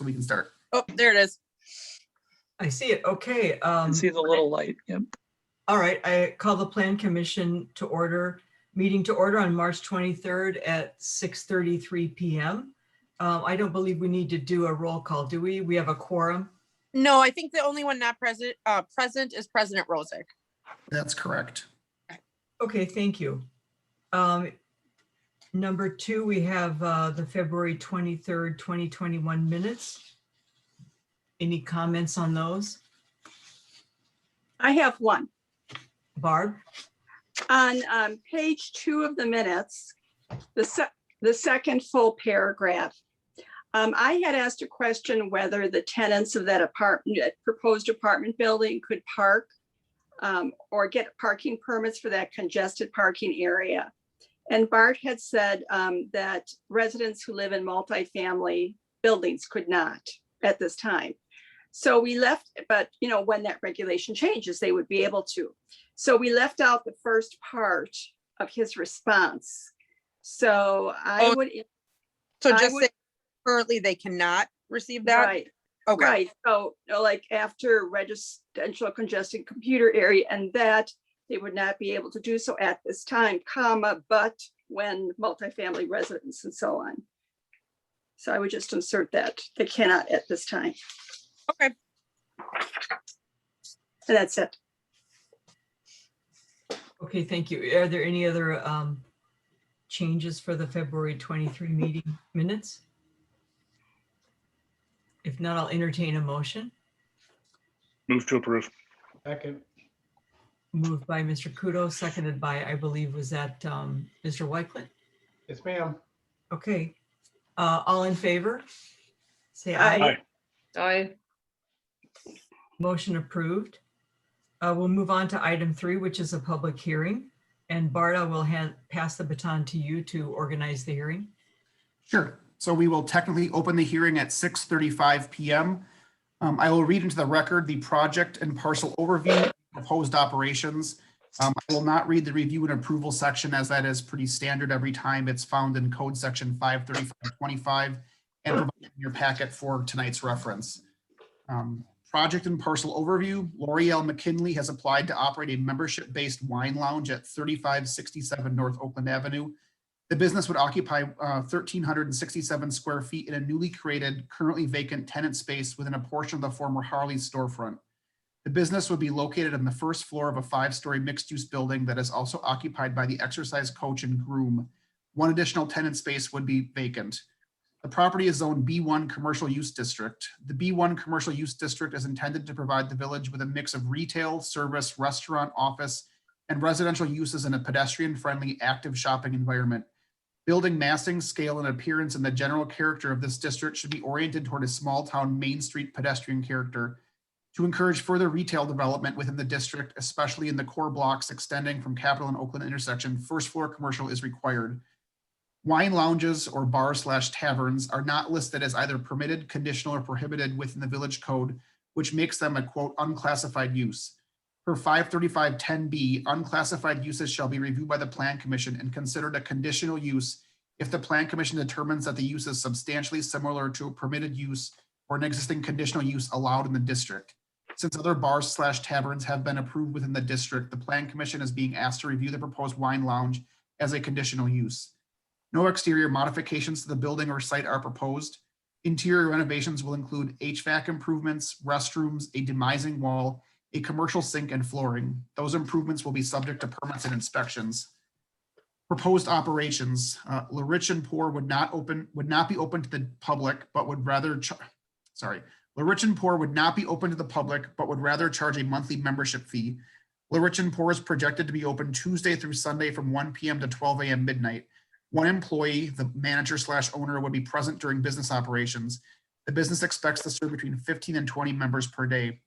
so we can start. Oh, there it is. I see it. Okay. I see the little light. Yep. All right. I call the Plan Commission meeting to order on March 23rd at 6:33 p.m. I don't believe we need to do a roll call, do we? We have a quorum. No, I think the only one not present is President Rosick. That's correct. Okay, thank you. Number 2, we have the February 23rd, 2021 minutes. Any comments on those? I have one. Barb? On page 2 of the minutes, the second full paragraph, I had asked a question whether the tenants of that proposed apartment building could park or get parking permits for that congested parking area. And Bart had said that residents who live in multifamily buildings could not at this time. So we left, but when that regulation changes, they would be able to. So we left out the first part of his response. So Say currently they cannot receive that. Right. Okay. Right. So like after residential congested computer area and that they would not be able to do so at this time, but when multifamily residents and so on. So I would just insert that they cannot at this time. Okay. And that's it. Okay, thank you. Are there any other changes for the February 23 meeting minutes? If not, I'll entertain a motion. Move to approve. Second. Moved by Mr. Kudo, seconded by, I believe, was that Mr. Wycliffe? Yes, ma'am. Okay. All in favor? Say aye. Aye. Aye. Motion approved. We'll move on to item 3, which is a public hearing. And Barda will pass the baton to you to organize the hearing. Sure. So we will technically open the hearing at 6:35 p.m. I will read into the record the project and parcel overview, proposed operations. I will not read the review and approval section as that is pretty standard every time. It's found in code section 53525 and provided in your packet for tonight's reference. Project and parcel overview. L'Oreal McKinley has applied to operate a membership-based wine lounge at 3567 North Oakland Avenue. The business would occupy 1,367 square feet in a newly created, currently vacant tenant space within a portion of the former Harley's storefront. The business would be located on the first floor of a 5-story mixed-use building that is also occupied by the exercise coach and groom. One additional tenant space would be vacant. The property is zoned B1 Commercial Use District. The B1 Commercial Use District is intended to provide the village with a mix of retail, service, restaurant, office, and residential uses in a pedestrian-friendly, active shopping environment. Building massing, scale, and appearance and the general character of this district should be oriented toward a small-town Main Street pedestrian character. To encourage further retail development within the district, especially in the core blocks extending from Capitol and Oakland intersection, first floor commercial is required. Wine lounges or bars/taverns are not listed as either permitted, conditional, or prohibited within the village code, which makes them a quote unclassified use. Per 53510B, unclassified uses shall be reviewed by the Plan Commission and considered a conditional use if the Plan Commission determines that the use is substantially similar to a permitted use or an existing conditional use allowed in the district. Since other bars/taverns have been approved within the district, the Plan Commission is being asked to review the proposed wine lounge as a conditional use. No exterior modifications to the building or site are proposed. Interior renovations will include HVAC improvements, restrooms, a demising wall, a commercial sink, and flooring. Those improvements will be subject to permits and inspections. Proposed operations. La Rich and Poor would not be open to the public, but would rather La Rich and Poor would not be open to the public, but would rather charge a monthly membership fee. La Rich and Poor is projected to be open Tuesday through Sunday from 1 p.m. to 12 a.m. midnight. One employee, the manager/owner, would be present during business operations. The business expects to serve between 15 and 20 members per day.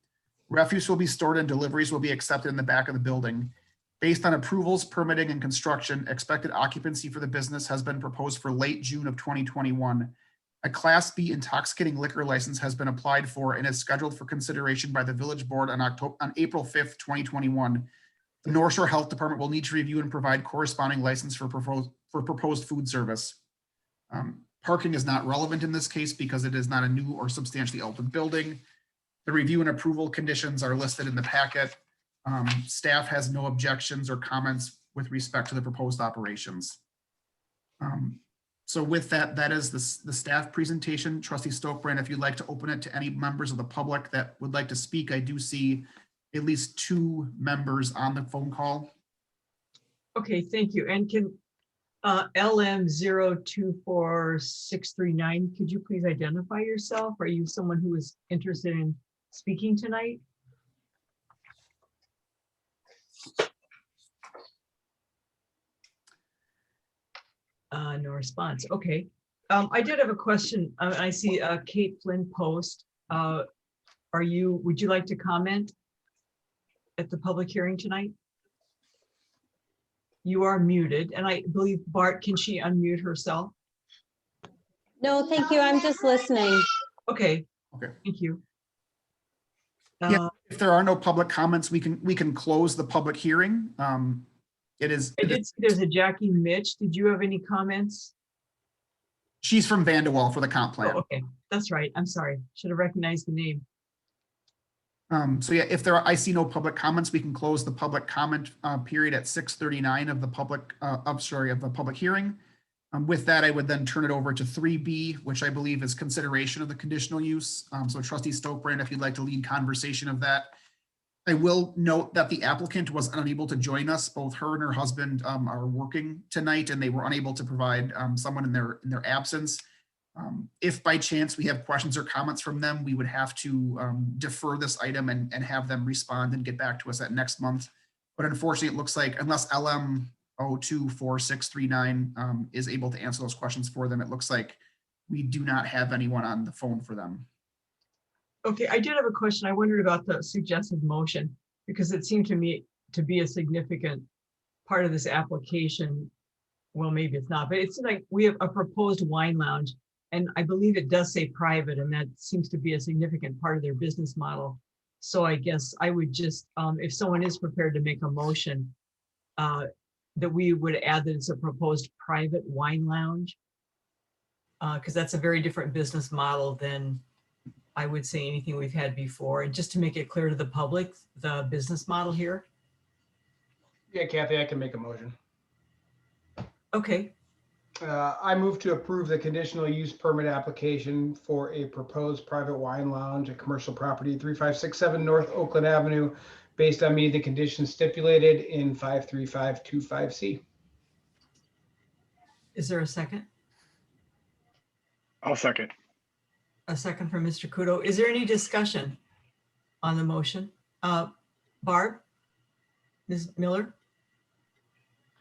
Refuse will be stored and deliveries will be accepted in the back of the building. Based on approvals, permitting, and construction, expected occupancy for the business has been proposed for late June of 2021. A Class B intoxicating liquor license has been applied for and is scheduled for consideration by the village board on April 5th, 2021. The North Shore Health Department will need to review and provide corresponding license for proposed food service. Parking is not relevant in this case because it is not a new or substantially altered building. The review and approval conditions are listed in the packet. Staff has no objections or comments with respect to the proposed operations. So with that, that is the staff presentation. Trustee Stokebrand, if you'd like to open it to any members of the public that would like to speak, I do see at least 2 members on the phone call. Okay, thank you. And can LM 024639, could you please identify yourself? Are you someone who is interested in speaking tonight? No response. Okay. I did have a question. I see Kate Flynn post. Would you like to comment at the public hearing tonight? You are muted, and I believe Bart, can she unmute herself? No, thank you. I'm just listening. Okay. Okay. Thank you. Yeah, if there are no public comments, we can close the public hearing. It is. I did see there's a Jackie Mitch. Did you have any comments? She's from Vanderwall for the comp plan. Oh, okay, that's right. I'm sorry. Should have recognized the name. So yeah, if I see no public comments, we can close the public comment period at 6:39 of the public hearing. With that, I would then turn it over to 3B, which I believe is consideration of the conditional use. So Trustee Stokebrand, if you'd like to lead conversation of that. I will note that the applicant was unable to join us. Both her and her husband are working tonight, and they were unable to provide someone in their absence. If by chance we have questions or comments from them, we would have to defer this item and have them respond and get back to us at next month. But unfortunately, it looks like unless LM 024639 is able to answer those questions for them, it looks like we do not have anyone on the phone for them. Okay, I did have a question. I wondered about the suggested motion because it seemed to me to be a significant part of this application. Well, maybe it's not, but it's like we have a proposed wine lounge, and I believe it does say private, and that seems to be a significant part of their business model. So I guess I would just, if someone is prepared to make a motion, that we would add that it's a proposed private wine lounge, because that's a very different business model than I would say anything we've had before. And just to make it clear to the public, the business model here. Yeah, Kathy, I can make a motion. Okay, I move to approve the conditional use permit application for a proposed private wine lounge at commercial property 3567 North Oakland Avenue, based on meeting the conditions stipulated in 53525C. is there a second? I'll second. A second from Mr. Kudo. Is there any discussion on the motion? Barb? Ms. Miller?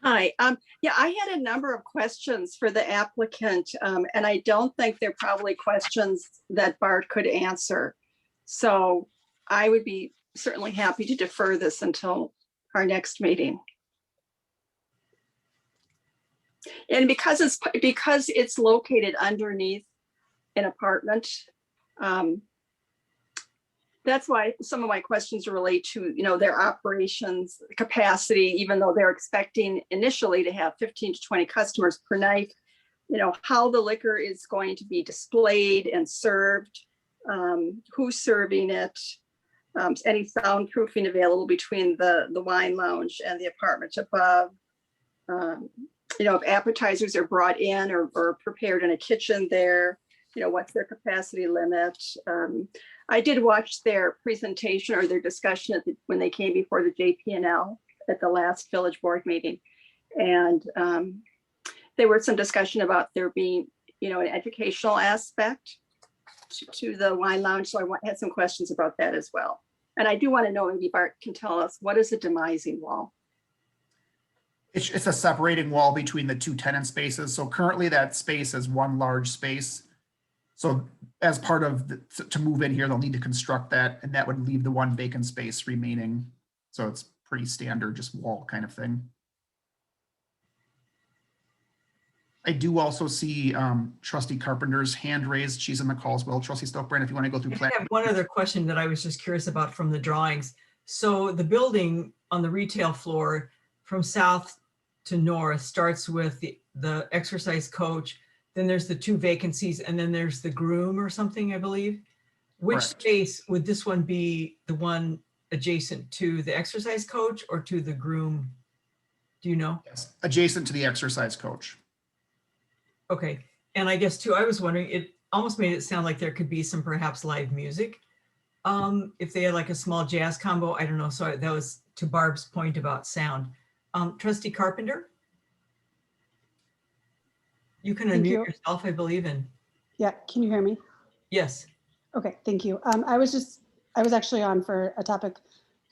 Hi, yeah, I had a number of questions for the applicant, and I don't think they're probably questions that Bart could answer. So I would be certainly happy to defer this until our next meeting. And because it's located underneath an apartment, that's why some of my questions relate to, their operations capacity, even though they're expecting initially to have 15 to 20 customers per night, how the liquor is going to be displayed and served, who's serving it, any soundproofing available between the wine lounge and the apartment above. If appetizers are brought in or prepared in a kitchen there, what's their capacity limit? I did watch their presentation or their discussion when they came before the JP&L at the last village board meeting. And there was some discussion about there being, an educational aspect to the wine lounge. So I had some questions about that as well. And I do want to know, maybe Bart can tell us, what is a demising wall? It's a separating wall between the 2 tenant spaces. So currently that space is one large space. So as part of to move in here, they'll need to construct that, and that would leave the one vacant space remaining. So it's pretty standard, just wall kind of thing. I do also see Trustee Carpenter's hand raised. She's in the call as well. Trustee Stokebrand, if you want to go through I plan. have one other question that I was just curious about from the drawings. So the building on the retail floor from south to north starts with the exercise coach, then there's the 2 vacancies, and then there's the groom or something, I believe. Which Correct. space would this one be, the one adjacent to the exercise coach or to the groom? Do you know? Yes, adjacent to the exercise coach. Okay, and I guess too, I was wondering, it almost made it sound like there could be some perhaps live music. If they had like a small jazz combo, I don't know, so that was to Barb's point about sound. Trustee Carpenter? You can Thank unmute you. yourself, I believe, and Yeah, can you hear me? yes. Okay, thank you. I was actually on for a topic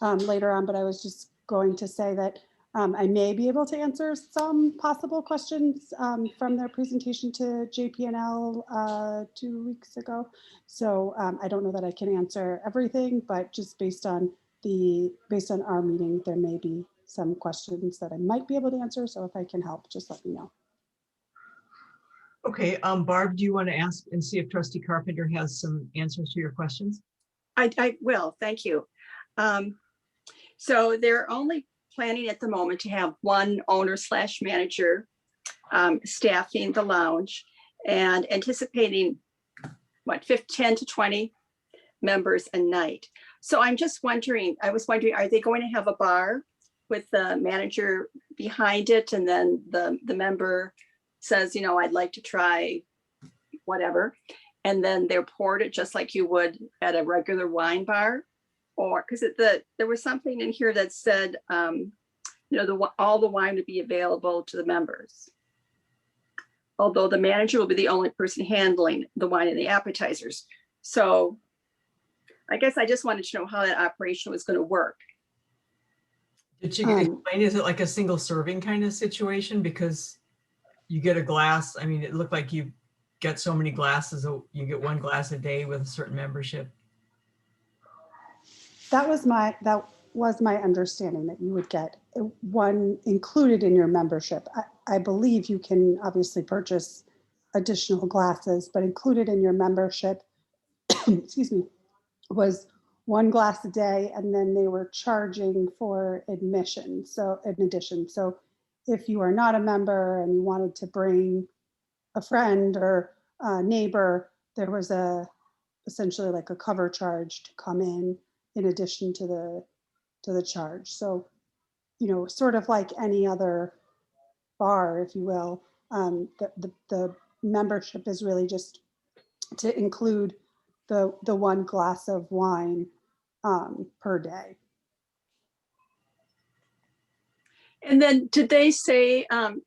later on, but I was just going to say that I may be able to answer some possible questions from their presentation to JPNL 2 weeks ago. So I don't know that I can answer everything, but just based on our meeting, there may be some questions that I might be able to answer. So if I can help, just let me know. Okay, Barb, do you want to ask and see if Trustee Carpenter has some answers to your questions? I will, thank you. So they're only planning at the moment to have one owner / manager staffing the lounge and anticipating what, 10 to 20 members a night. So I'm just wondering, are they going to have a bar with the manager behind it, and then the member says, you know, I'd like to try whatever, and then they're poured it just like you would at a regular wine bar? Or because there was something in here that said, you know, all the wine would be available to the members, although the manager will be the only person handling the wine and the appetizers. So I guess I just wanted to know how that operation was going to work. Did you explain, is it like a single serving kind of situation? Because you get a glass, I mean, it looked like you get so many glasses, you get 1 glass a day with a certain membership. That was my understanding, that you would get one included in your membership. I believe you can obviously purchase additional glasses, but included in your membership, excuse me, was 1 glass a day, and then they were charging for admission. So in addition, so if you are not a member and you wanted to bring a friend or a neighbor, there was essentially like a cover charge to come in addition to the charge. So, you know, sort of like any other bar, if you will, the membership is really just to include the 1 glass of wine per day. And then did they say,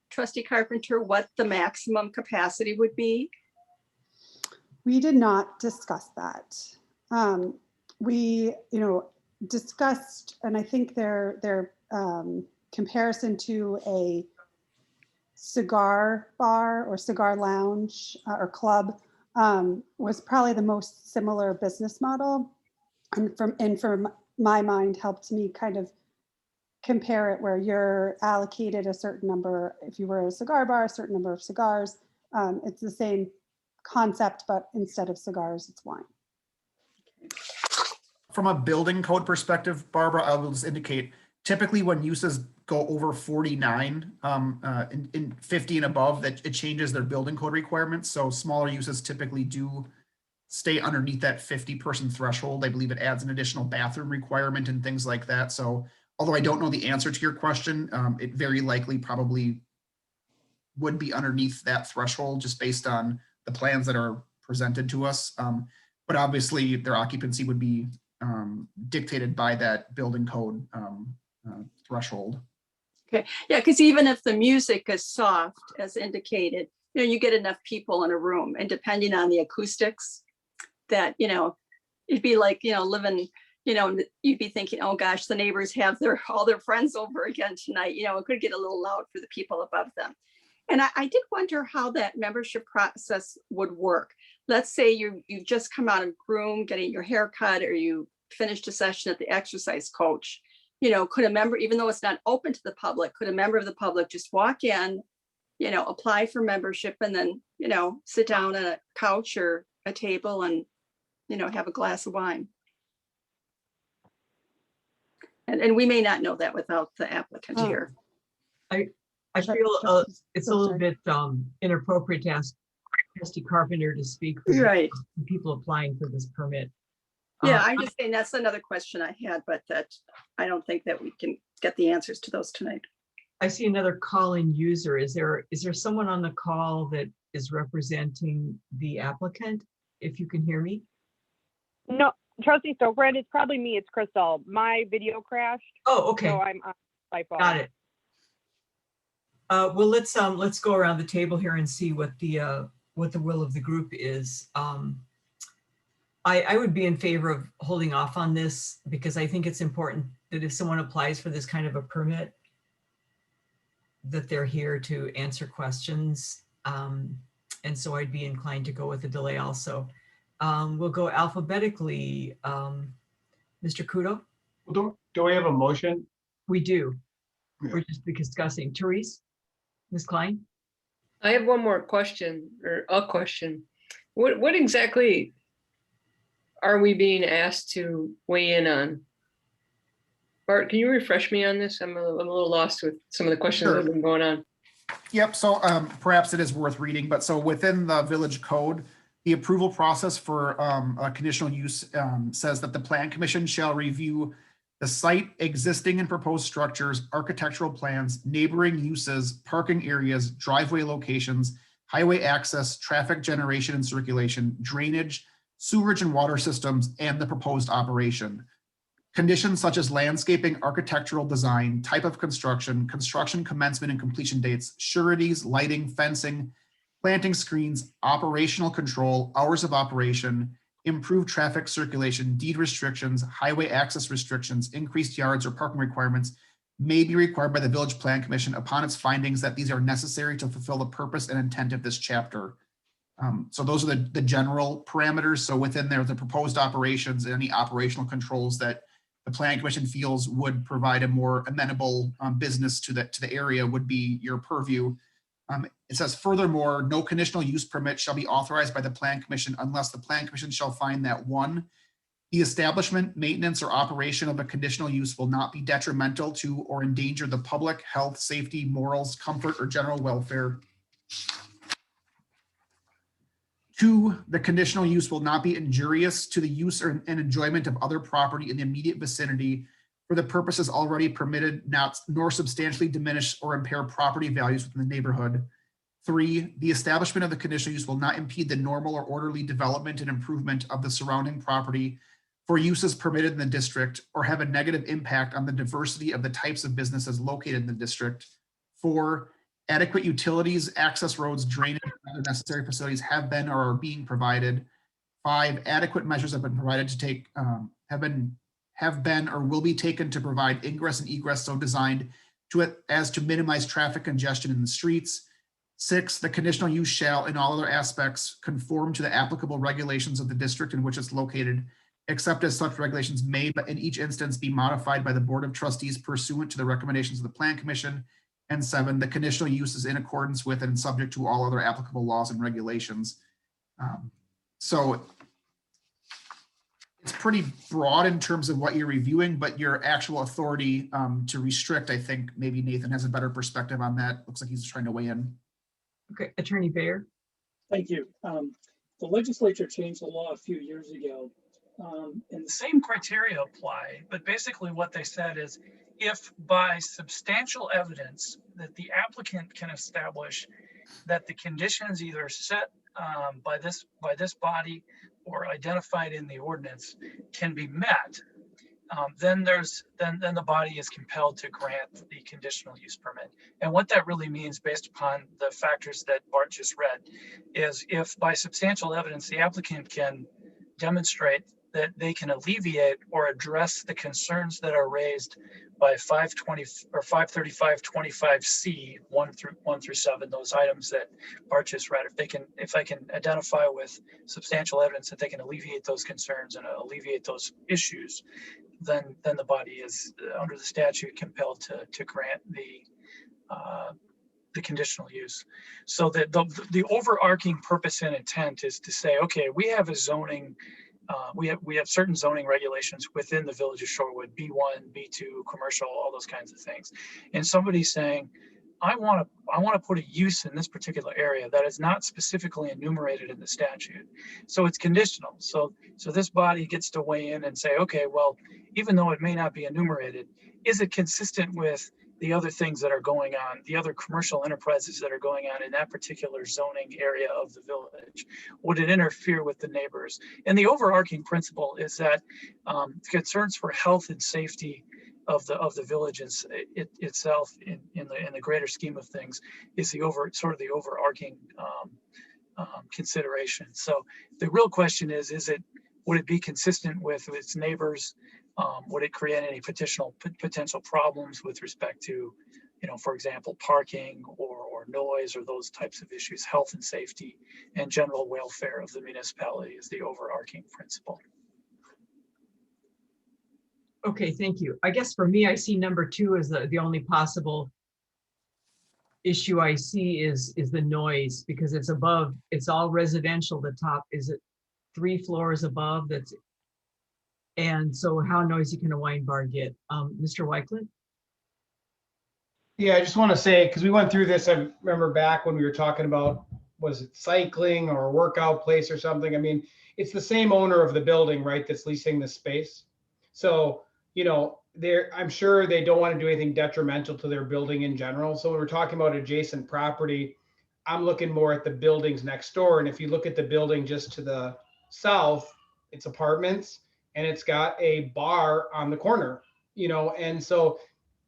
Trustee Carpenter, what the maximum capacity would be? We did not discuss that. We, you know, discussed, and I think their comparison to a cigar bar or cigar lounge or club was probably the most similar business model, and from my mind helped me kind of compare it, where you're allocated a certain number. If you were a cigar bar, a certain number of cigars. It's the same concept, but instead of cigars, it's wine. From a building code perspective, Barbara, I will just indicate, typically when uses go over 49, in 50 and above, that it changes their building code requirements. So smaller uses typically do stay underneath that 50-person threshold. I believe it adds an additional bathroom requirement and things like that. So although I don't know the answer to your question, it very likely probably would be underneath that threshold just based on the plans that are presented to us. But obviously their occupancy would be dictated by that building code threshold. Okay, yeah, because even if the music is soft, as indicated, you know, you get enough people in a room, and depending on the acoustics, that, you know, it'd be like, you know, living, you know, you'd be thinking, oh gosh, the neighbors have all their friends over again tonight. You know, it could get a little loud for the people above them. And I did wonder how that membership process would work. Let's say you've just come out of groom, getting your hair cut, or you finished a session at the exercise coach. You know, could a member, even though it's not open to the public, could a member of the public just walk in, you know, apply for membership, and then, you know, sit down on a couch or a table and, you know, have a glass of wine? And we may not know that without the applicant here. I feel it's a little bit inappropriate to ask Christy Carpenter to speak for Right. the people applying for this permit. Yeah, I'm just saying that's another question I had, but that I don't think that we can get the answers to those tonight. I see another call-in user. Is there someone on the call that is representing the applicant? If you can hear me? No, Trustee Stokbrand, it's probably me. It's Crystal. My video crashed, Oh, okay, so I'm on my phone. got it. Well, let's go around the table here and see what the will of the group is. I would be in favor of holding off on this because I think it's important that if someone applies for this kind of a permit, that they're here to answer questions. And so I'd be inclined to go with a delay also. We'll go alphabetically. Mr. Kudo? Do we have a motion? We do. Yeah. We're just discussing. Therese? Ms. Klein? I have one more question, or a question. What exactly are we being asked to weigh in on? Bart, can you refresh me on this? I'm a little lost with some of the questions that have been going on. Yep, so perhaps it is worth reading, but so within the village code, the approval process for a conditional use says that the plan commission shall review the site, existing and proposed structures, architectural plans, neighboring uses, parking areas, driveway locations, highway access, traffic generation and circulation, drainage, sewerage and water systems, and the proposed operation. Conditions such as landscaping, architectural design, type of construction, construction commencement and completion dates, sureties, lighting, fencing, planting screens, operational control, hours of operation, improved traffic circulation, deed restrictions, highway access restrictions, increased yards or parking requirements may be required by the village plan commission upon its findings that these are necessary to fulfill the purpose and intent of this chapter. So those are the general parameters. So within there, the proposed operations and any operational controls that the plan commission feels would provide a more amenable business to the area would be your purview. It says furthermore, no conditional use permit shall be authorized by the plan commission unless the plan commission shall find that 1, the establishment, maintenance, or operation of a conditional use will not be detrimental to or endanger the public health, safety, morals, comfort, or general welfare. 2, the conditional use will not be injurious to the use and enjoyment of other property in the immediate vicinity for the purposes already permitted, nor substantially diminish or impair property values within the neighborhood. 3, the establishment of the conditional use will not impede the normal or orderly development and improvement of the surrounding property for uses permitted in the district or have a negative impact on the diversity of the types of businesses located in the district. 4, adequate utilities, access roads, drainage, and other necessary facilities have been or are being provided. 5, adequate measures have been provided to take, have been or will be taken to provide ingress and egress so designed as to minimize traffic congestion in the streets. 6, the conditional use shall in all other aspects conform to the applicable regulations of the district in which it's located, except as such regulations may, but in each instance be modified by the Board of Trustees pursuant to the recommendations of the Plan Commission. And 7, the conditional use is in accordance with and subject to all other applicable laws and regulations. So it's pretty broad in terms of what you're reviewing, but your actual authority to restrict, I think maybe Nathan has a better perspective on that. Looks like he's trying to weigh in. Okay, Attorney Bayer. Thank you. The legislature changed the law a few years ago, and the same criteria apply, but basically what they said is if by substantial evidence that the applicant can establish that the conditions either set by this body or identified in the ordinance can be met, then the body is compelled to grant the conditional use permit. And what that really means, based upon the factors that Bart just read, is if by substantial evidence the applicant can demonstrate that they can alleviate or address the concerns that are raised by 520 or 535-25C 1 through 7, those items that Bart just read. If they can identify with substantial evidence that they can alleviate those concerns and alleviate those issues, then the body is under the statute compelled to grant the conditional use. So that the overarching purpose and intent is to say, okay, we have a zoning. We have certain zoning regulations within the village of Shorewood, B1, B2, commercial, all those kinds of things. And somebody's saying, I want to put a use in this particular area that is not specifically enumerated in the statute. So it's conditional. So this body gets to weigh in and say, okay, well, even though it may not be enumerated, is it consistent with the other things that are going on, the other commercial enterprises that are going on in that particular zoning area of the village? Would it interfere with the neighbors? And the overarching principle is that concerns for health and safety of the village itself in the greater scheme of things is the overarching consideration. So the real question is would it be consistent with its neighbors? Would it create any potential problems with respect to, for example, parking or noise or those types of issues? Health and safety and general welfare of the municipality is the overarching principle. Okay, thank you. I guess for me, I see number 2 as the only possible issue I see is the noise, because it's above, it's all residential. The top, is it 3 floors above? And so how noisy can a wine bar get? Mr. Wycliffe? Yeah, I just want to say, because we went through this, I remember back when we were talking about, was it cycling or a workout place or something? I mean, it's the same owner of the building, right, that's leasing the space. So, I'm sure they don't want to do anything detrimental to their building in general. So when we're talking about adjacent property, I'm looking more at the buildings next door. And if you look at the building just to the south, it's apartments and it's got a bar on the corner, and so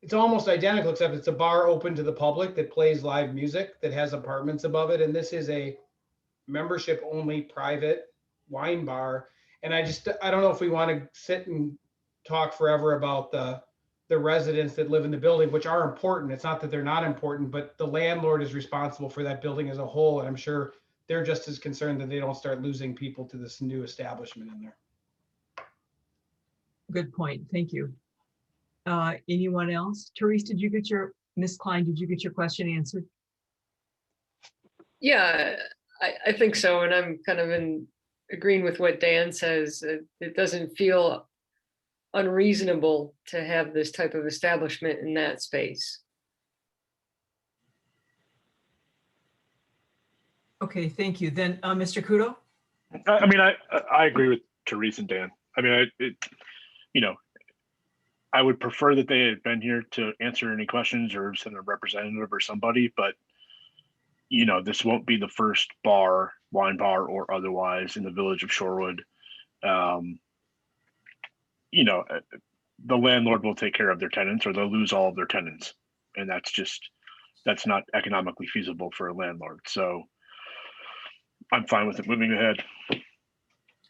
it's almost identical, except it's a bar open to the public that plays live music that has apartments above it. And this is a membership only private wine bar. And I don't know if we want to sit and talk forever about the residents that live in the building, which are important. It's not that they're not important, but the landlord is responsible for that building as a whole. And I'm sure they're just as concerned that they don't start losing people to this new establishment in there. Good point. Thank you. Anyone else? Therese, Ms. Klein, did you get your question answered? Yeah, I think so. And I'm kind of agreeing with what Dan says. It doesn't feel unreasonable to have this type of establishment in that space. Okay, thank you. Then, Mr. Kudo? I agree with Therese and Dan. I would prefer that they had been here to answer any questions or send a representative or somebody, but this won't be the first wine bar or otherwise in the village of Shorewood. The landlord will take care of their tenants or they'll lose all of their tenants. And that's not economically feasible for a landlord. So I'm fine with it moving ahead.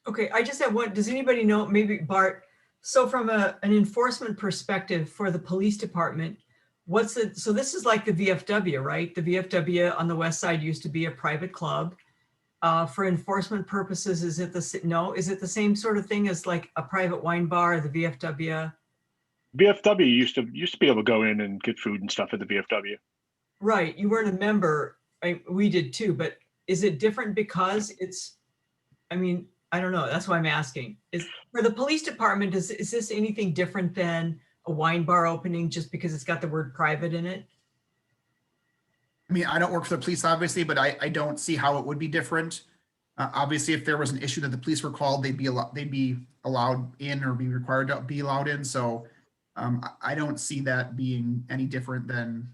Okay, I just have one. Does anybody know, maybe Bart, so from an enforcement perspective for the police department, so this is like the VFW, right? The VFW on the west side used to be a private club. For enforcement purposes, is it the same sort of thing as like a private wine bar, the VFW? VFW used to be able to go in and get food and stuff at the VFW. Right, you weren't a member. We did too, but is it different because I don't know. That's why I'm asking. For the police department, is this anything different than a wine bar opening just because it's got the word private in it? I don't work for the police, obviously, but I don't see how it would be different. Obviously, if there was an issue that the police were called, they'd be allowed in or be required to be allowed in. So I don't see that being any different than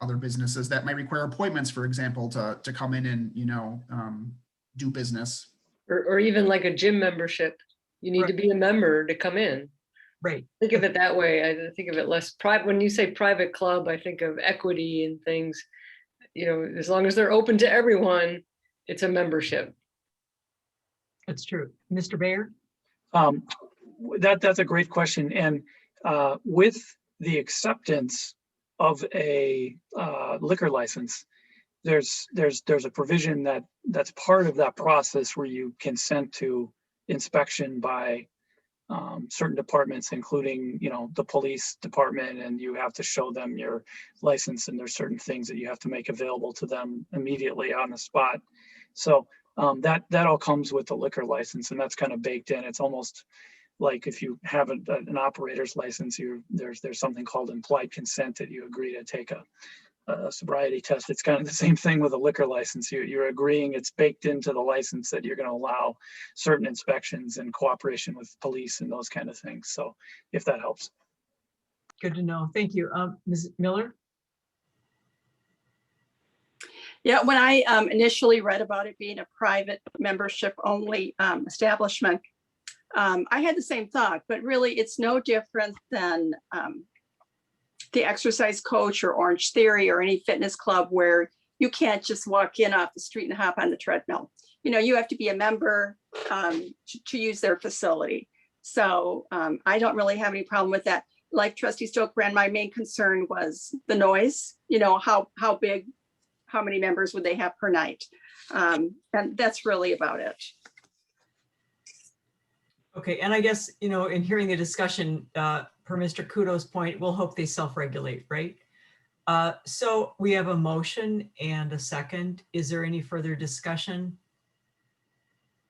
other businesses that might require appointments, for example, to come in and do business. Or even like a gym membership. You need to be a member to come in. Right. Think of it that way. I think of it less private. When you say private club, I think of equity and things. As long as they're open to everyone, it's a membership. That's true. Mr. Bayer? That's a great question. And with the acceptance of a liquor license, there's a provision that's part of that process where you consent to inspection by certain departments, including the police department, and you have to show them your license, and there's certain things that you have to make available to them immediately on the spot. So that all comes with the liquor license, and that's kind of baked in. It's almost like if you have an operator's license, there's something called implied consent that you agree to take a sobriety test. It's kind of the same thing with a liquor license. You're agreeing, it's baked into the license that you're going to allow certain inspections and cooperation with police and those kind of things. So if that helps. Good to know. Thank you. Ms. Miller? Yeah, when I initially read about it being a private membership only establishment, I had the same thought, but really it's no different than the exercise coach or Orange Theory or any fitness club where you can't just walk in off the street and hop on the treadmill. You know, you have to be a member to use their facility. So I don't really have any problem with that. Like Trustee Stokebrand, my main concern was the noise, you know, how big, how many members would they have per night? And that's really about it. Okay, and I guess, you know, in hearing the discussion, per Mr. Kudo's point, we'll hope they self-regulate, right? So we have a motion and a second. Is there any further discussion?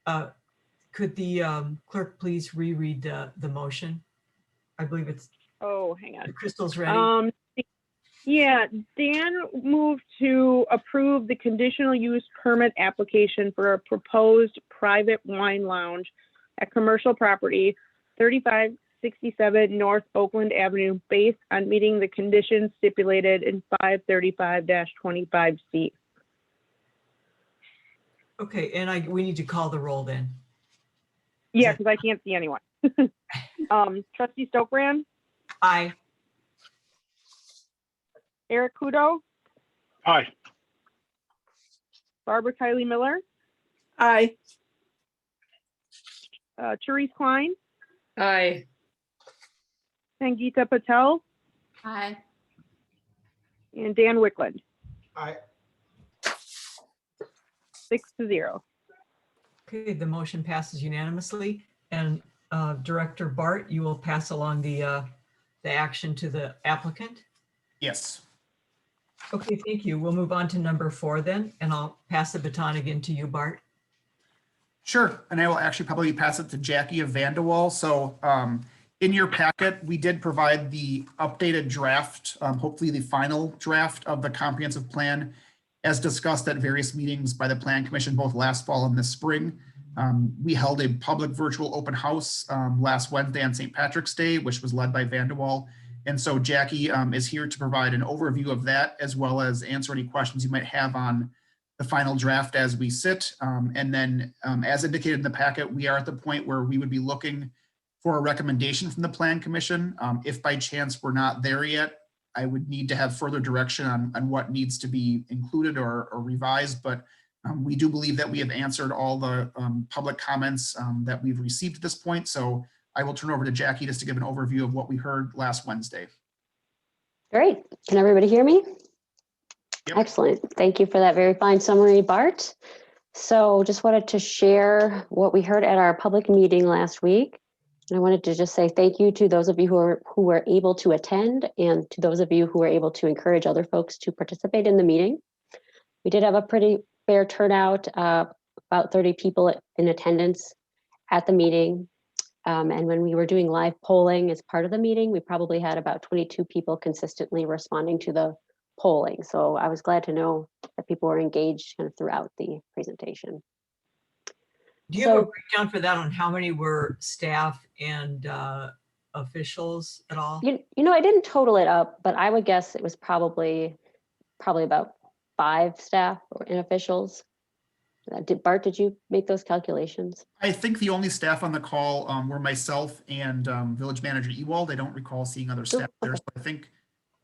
Could the clerk please reread the motion? I believe it's, Oh, hang on. Crystal's ready. Yeah, Dan moved to approve the conditional use permit application for a proposed private wine lounge at commercial property 3567 North Oakland Avenue based on meeting the conditions stipulated in 535-25C. Okay, and we need to call the roll then. Yeah, because I can't see anyone. Trustee Stokebrand, Aye. Eric Kudo, Aye. Barbara Kiley Miller, Aye. Therese Klein, Aye. Sangeeta Patel, Aye. and Dan Wickland, Aye. 6-0. Okay, the motion passes unanimously. And Director Bart, you will pass along the action to the applicant. Yes. Okay, thank you. We'll move on to number 4 then, and I'll pass the baton again to you, Bart. Sure, and I will actually probably pass it to Jackie of Vanderwall. So in your packet, we did provide the updated draft, hopefully the final draft of the comprehensive plan as discussed at various meetings by the Plan Commission, both last fall and this spring. We held a public virtual open house last Wednesday on St. Patrick's Day, which was led by Vanderwall. And so Jackie is here to provide an overview of that, as well as answer any questions you might have on the final draft as we sit. And then as indicated in the packet, we are at the point where we would be looking for a recommendation from the Plan Commission. If by chance we're not there yet, I would need to have further direction on what needs to be included or revised. But we do believe that we have answered all the public comments that we've received at this point. So I will turn over to Jackie just to give an overview of what we heard last Wednesday. Great. Can everybody hear me? Yep. Excellent. Thank you for that very fine summary, Bart. So just wanted to share what we heard at our public meeting last week. And I wanted to just say thank you to those of you who were able to attend and to those of you who were able to encourage other folks to participate in the meeting. We did have a pretty fair turnout, about 30 people in attendance at the meeting. And when we were doing live polling as part of the meeting, we probably had about 22 people consistently responding to the polling. So I was glad to know that people were engaged kind of throughout the presentation. Do you have a breakdown for that on how many were staff and officials at all? You know, I didn't total it up, but I would guess it was probably about 5 staff and officials. Bart, did you make those calculations? I think the only staff on the call were myself and Village Manager Ewald. I don't recall seeing other staff there. So I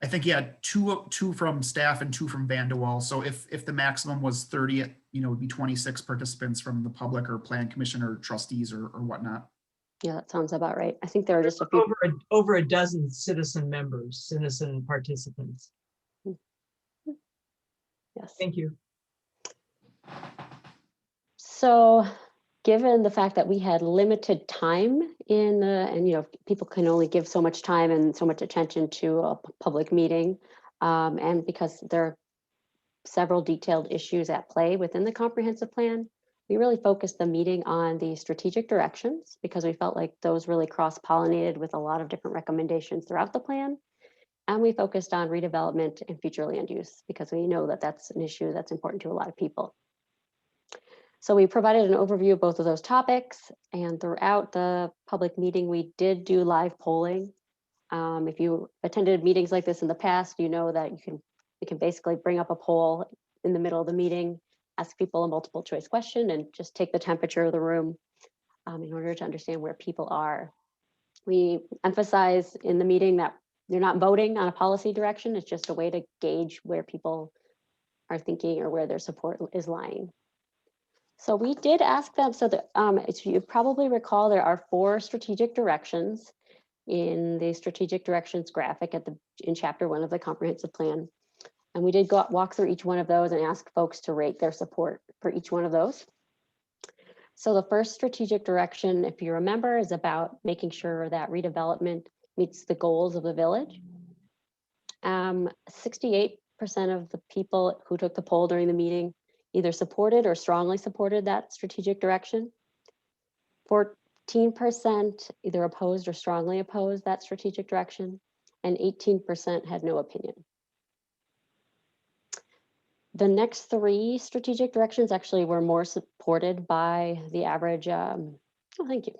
think yeah, two from staff and 2 from Vanderwall. So if the maximum was 30, it would be 26 participants from the public or Plan Commission or trustees or whatnot. Yeah, that sounds about right. I think there are just a few. Over a dozen citizen participants. Yes. Thank you. So given the fact that we had limited time and people can only give so much time and so much attention to a public meeting, and because there are several detailed issues at play within the comprehensive plan, we really focused the meeting on the strategic directions because we felt like those really cross-pollinated with a lot of different recommendations throughout the plan. And we focused on redevelopment and future land use because we know that that's an issue that's important to a lot of people. So we provided an overview of both of those topics, and throughout the public meeting, we did do live polling. If you attended meetings like this in the past, you know that you can basically bring up a poll in the middle of the meeting, ask people a multiple choice question, and just take the temperature of the room in order to understand where people are. We emphasize in the meeting that you're not voting on a policy direction. It's just a way to gauge where people are thinking or where their support is lying. So we did ask them, so that as you probably recall, there are 4 strategic directions in the strategic directions graphic in chapter 1 of the comprehensive plan. And we did walk through each one of those and ask folks to rate their support for each one of those. So the first strategic direction, if you remember, is about making sure that redevelopment meets the goals of the village. 68% of the people who took the poll during the meeting either supported or strongly supported that strategic direction. 14% either opposed or strongly opposed that strategic direction, and 18% had no opinion. The next 3 strategic directions actually were more supported by the average, oh, thank you,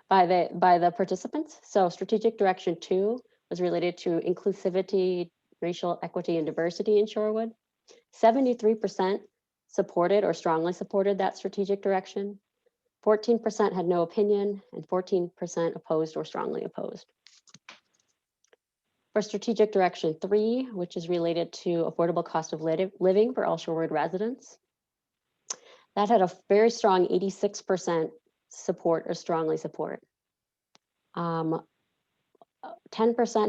by the participants. So strategic direction 2 was related to inclusivity, racial equity, and diversity in Shorewood. 73% supported or strongly supported that strategic direction. 14% had no opinion, and 14% opposed or strongly opposed. For strategic direction 3, which is related to affordable cost of living for all Shorewood residents, that had a very strong 86% support or strongly support. 10%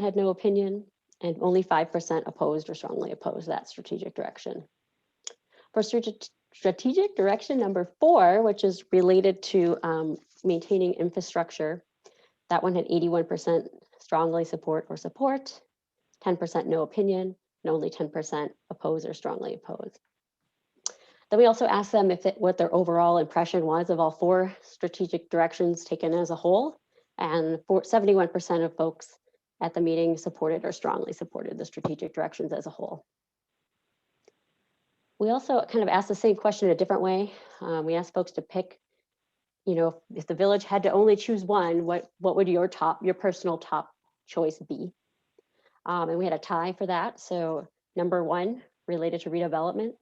had no opinion, and only 5% opposed or strongly opposed that strategic direction. For strategic direction number 4, which is related to maintaining infrastructure, that one had 81% strongly support or support, 10% no opinion, and only 10% oppose or strongly oppose. Then we also asked them what their overall impression was of all 4 strategic directions taken as a whole, and 71% of folks at the meeting supported or strongly supported the strategic directions as a whole. We also kind of asked the same question in a different way. We asked folks to pick, if the village had to only choose one, what would your personal top choice be? And we had a tie for that. So number 1, related to redevelopment,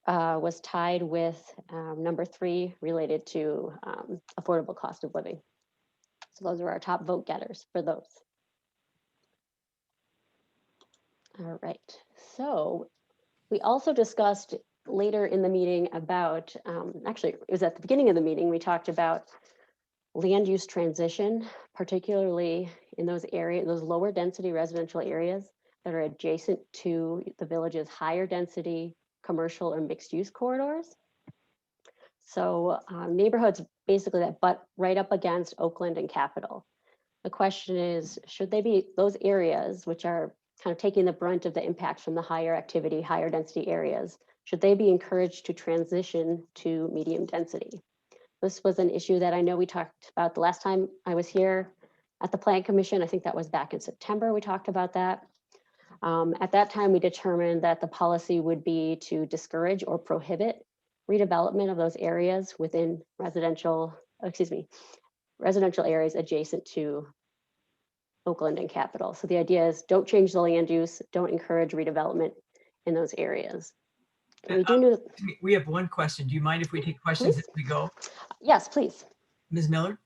was tied with number 3, related to affordable cost of living. So those are our top vote getters for those. All right, so we also discussed later in the meeting about, actually it was at the beginning of the meeting, we talked about land use transition, particularly in those areas, those lower density residential areas that are adjacent to the village's higher density commercial or mixed use corridors. So neighborhoods basically that butt right up against Oakland and Capitol. The question is, should they be those areas which are kind of taking the brunt of the impacts from the higher activity, higher density areas, should they be encouraged to transition to medium density? This was an issue that I know we talked about the last time I was here at the Plan Commission. I think that was back in September, we talked about that. At that time, we determined that the policy would be to discourage or prohibit redevelopment of those areas within residential areas adjacent to Oakland and Capitol. So the idea is don't change the land use, don't encourage redevelopment in those areas. And we do know. We have one question. Do you mind if we take questions as we go? Yes, please. Ms. Miller?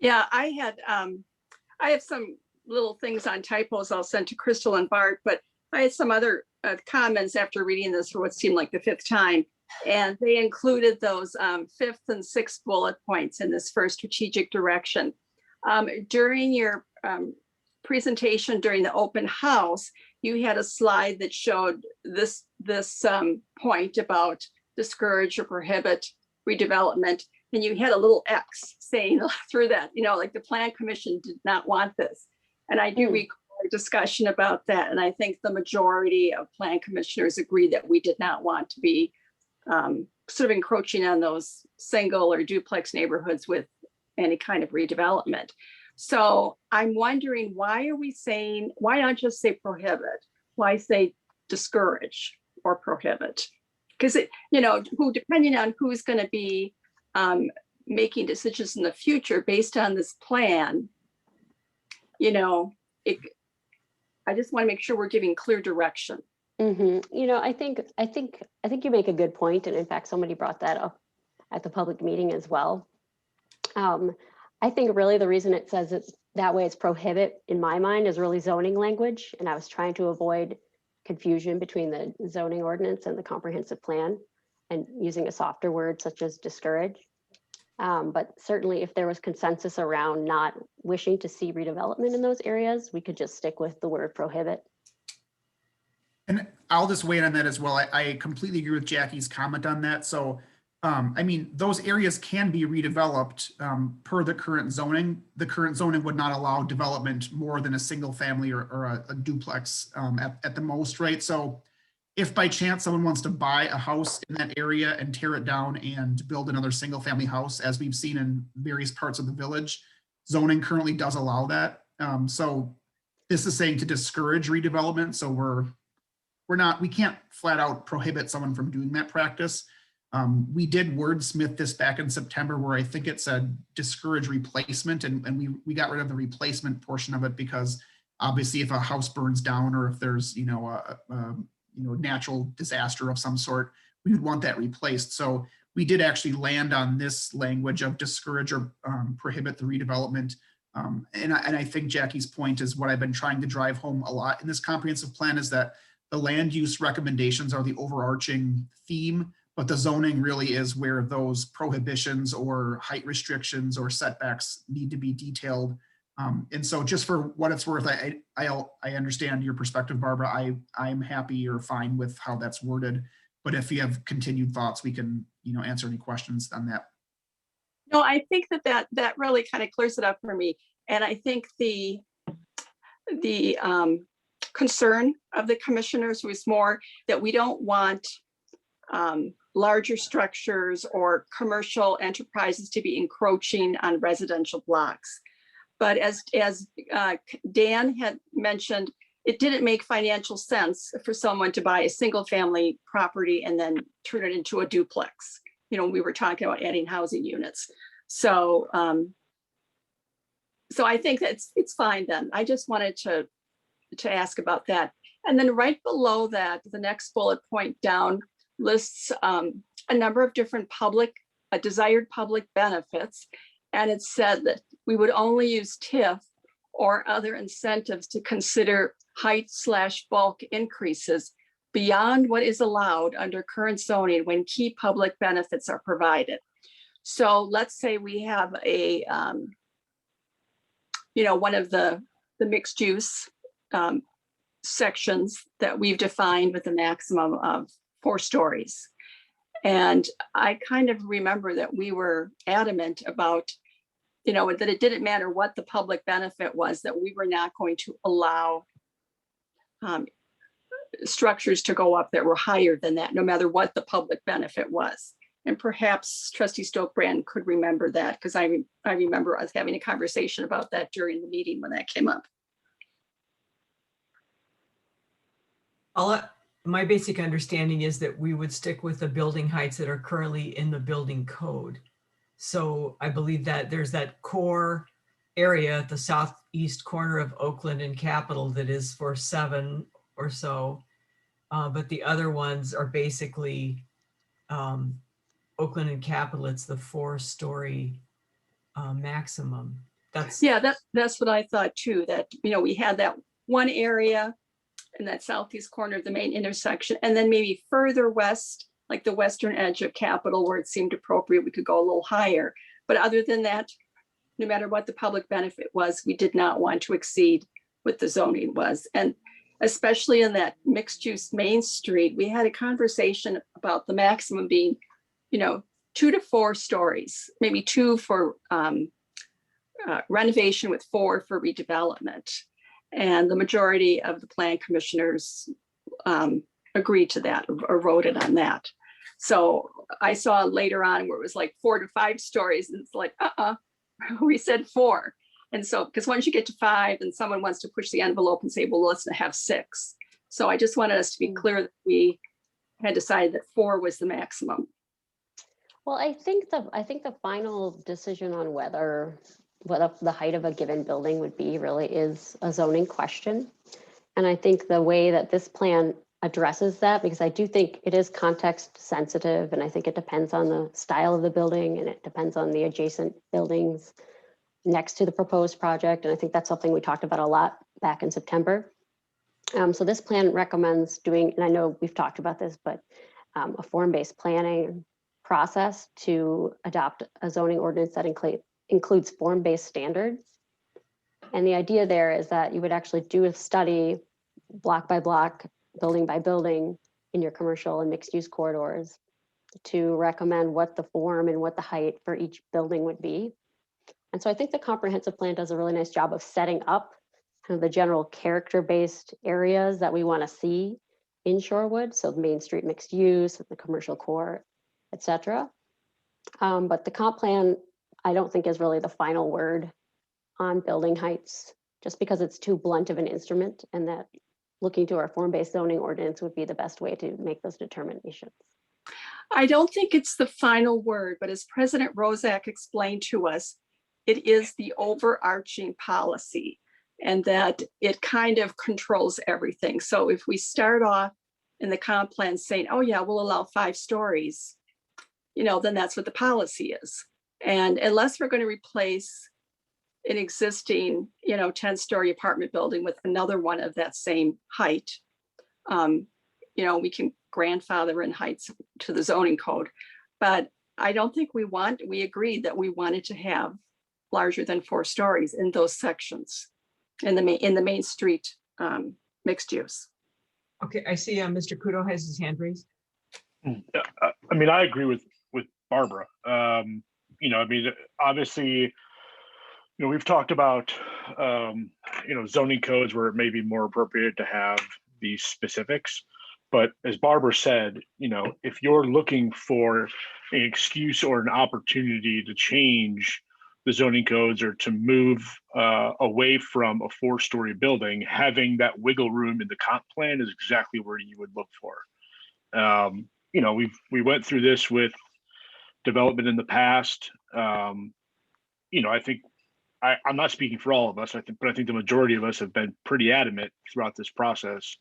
Yeah, I have some little things on typos I'll send to Crystal and Bart, but I had some other comments after reading this for what seemed like the 5th time. And they included those 5th and 6th bullet points in this first strategic direction. During your presentation during the open house, you had a slide that showed this point about discourage or prohibit redevelopment. And you had a little X saying through that, like the Plan Commission did not want this. And I do recall a discussion about that. And I think the majority of Plan Commissioners agree that we did not want to be sort of encroaching on those single or duplex neighborhoods with any kind of redevelopment. So I'm wondering, why are we saying, why not just say prohibit? Why say discourage or prohibit? Because it, who, depending on who's going to be making decisions in the future based on this plan, I just want to make sure we're giving clear direction. I think you make a good point, and in fact, somebody brought that up at the public meeting as well. I think really the reason it says it that way, it's prohibit, in my mind, is really zoning language, and I was trying to avoid confusion between the zoning ordinance and the comprehensive plan, and using a softer word such as discourage. But certainly, if there was consensus around not wishing to see redevelopment in those areas, we could just stick with the word prohibit. And I'll just weigh in on that as well. I completely agree with Jackie's comment on that. So, those areas can be redeveloped per the current zoning. The current zoning would not allow development more than a single family or a duplex at the most, right? So if by chance someone wants to buy a house in that area and tear it down and build another single family house, as we've seen in various parts of the village, zoning currently does allow that. So this is saying to discourage redevelopment. So we can't flat out prohibit someone from doing that practice. We did wordsmith this back in September, where I think it said discourage replacement, and we got rid of the replacement portion of it, because obviously if a house burns down, or if there's a natural disaster of some sort, we would want that replaced. So we did actually land on this language of discourage or prohibit the redevelopment. And I think Jackie's point is what I've been trying to drive home a lot in this comprehensive plan, is that the land use recommendations are the overarching theme, but the zoning really is where those prohibitions or height restrictions or setbacks need to be detailed. And so just for what it's worth, I understand your perspective, Barbara. I'm happy or fine with how that's worded, but if you have continued thoughts, we can, answer any questions on that. No, I think that really kind of clears it up for me. And I think the concern of the commissioners was more that we don't want larger structures or commercial enterprises to be encroaching on residential blocks. But as Dan had mentioned, it didn't make financial sense for someone to buy a single family property and then turn it into a duplex. We were talking about adding housing units. So I think it's fine then. I just wanted to ask about that. And then right below that, the next bullet point down lists a number of different desired public benefits. And it said that we would only use TIF or other incentives to consider height/bulk increases beyond what is allowed under current zoning when key public benefits are provided. So let's say we have one of the mixed use sections that we've defined with a maximum of 4 stories. And I kind of remember that we were adamant about, that it didn't matter what the public benefit was, that we were not going to allow structures to go up that were higher than that, no matter what the public benefit was. And perhaps Trustee Stokebrand could remember that, because I remember us having a conversation about that during the meeting when that came up. My basic understanding is that we would stick with the building heights that are currently in the building code. So I believe that there's that core area at the southeast corner of Oakland and Capitol that is for 7 or so. But the other ones are basically Oakland and Capitol, it's the 4-story maximum. That's what I thought too, that, we had that one area in that southeast corner of the main intersection, and then maybe further west, like the western edge of Capitol, where it seemed appropriate, we could go a little higher. But other than that, no matter what the public benefit was, we did not want to exceed what the zoning was. And especially in that mixed use Main Street, we had a conversation about the maximum being, 2 to 4 stories, maybe 2 for renovation with 4 for redevelopment. And the majority of the plan commissioners agreed to that or voted on that. So I saw later on where it was like 4 to 5 stories, and it's like, we said 4. And so, because once you get to 5 and someone wants to push the envelope and say, well, let's have 6. So I just wanted us to be clear that we had decided that 4 was the maximum. Well, I think the final decision on whether what the height of a given building would be really is a zoning question. And I think the way that this plan addresses that, because I do think it is context sensitive, and I think it depends on the style of the building and it depends on the adjacent buildings next to the proposed project. And I think that's something we talked about a lot back in September. So this plan recommends doing, and I know we've talked about this, but a form-based planning process to adopt a zoning ordinance that includes form-based standards. And the idea there is that you would actually do a study block by block, building by building in your commercial and mixed use corridors to recommend what the form and what the height for each building would be. And so I think the comprehensive plan does a really nice job of setting up kind of the general character-based areas that we want to see in Shorewood. So the Main Street mixed use, the commercial core, et cetera. But the comp plan, I don't think is really the final word on building heights, just because it's too blunt of an instrument, and that looking to our form-based zoning ordinance would be the best way to make those determinations. I don't think it's the final word, but as President Rozak explained to us, it is the overarching policy and that it kind of controls everything. So if we start off in the comp plan saying, oh yeah, we'll allow 5 stories, then that's what the policy is. And unless we're going to replace an existing, 10-story apartment building with another one of that same height, we can grandfather in heights to the zoning code. But I don't think we agreed that we wanted to have larger than 4 stories in those sections in the Main Street mixed use. Okay, I see Mr. Kudo has his hand raised. I mean, I agree with Barbara. Obviously, we've talked about, zoning codes where it may be more appropriate to have these specifics. But as Barbara said, if you're looking for an excuse or an opportunity to change the zoning codes or to move away from a 4-story building, having that wiggle room in the comp plan is exactly where you would look for. We went through this with development in the past. I think I'm not speaking for all of us, but I think the majority of us have been pretty adamant throughout this process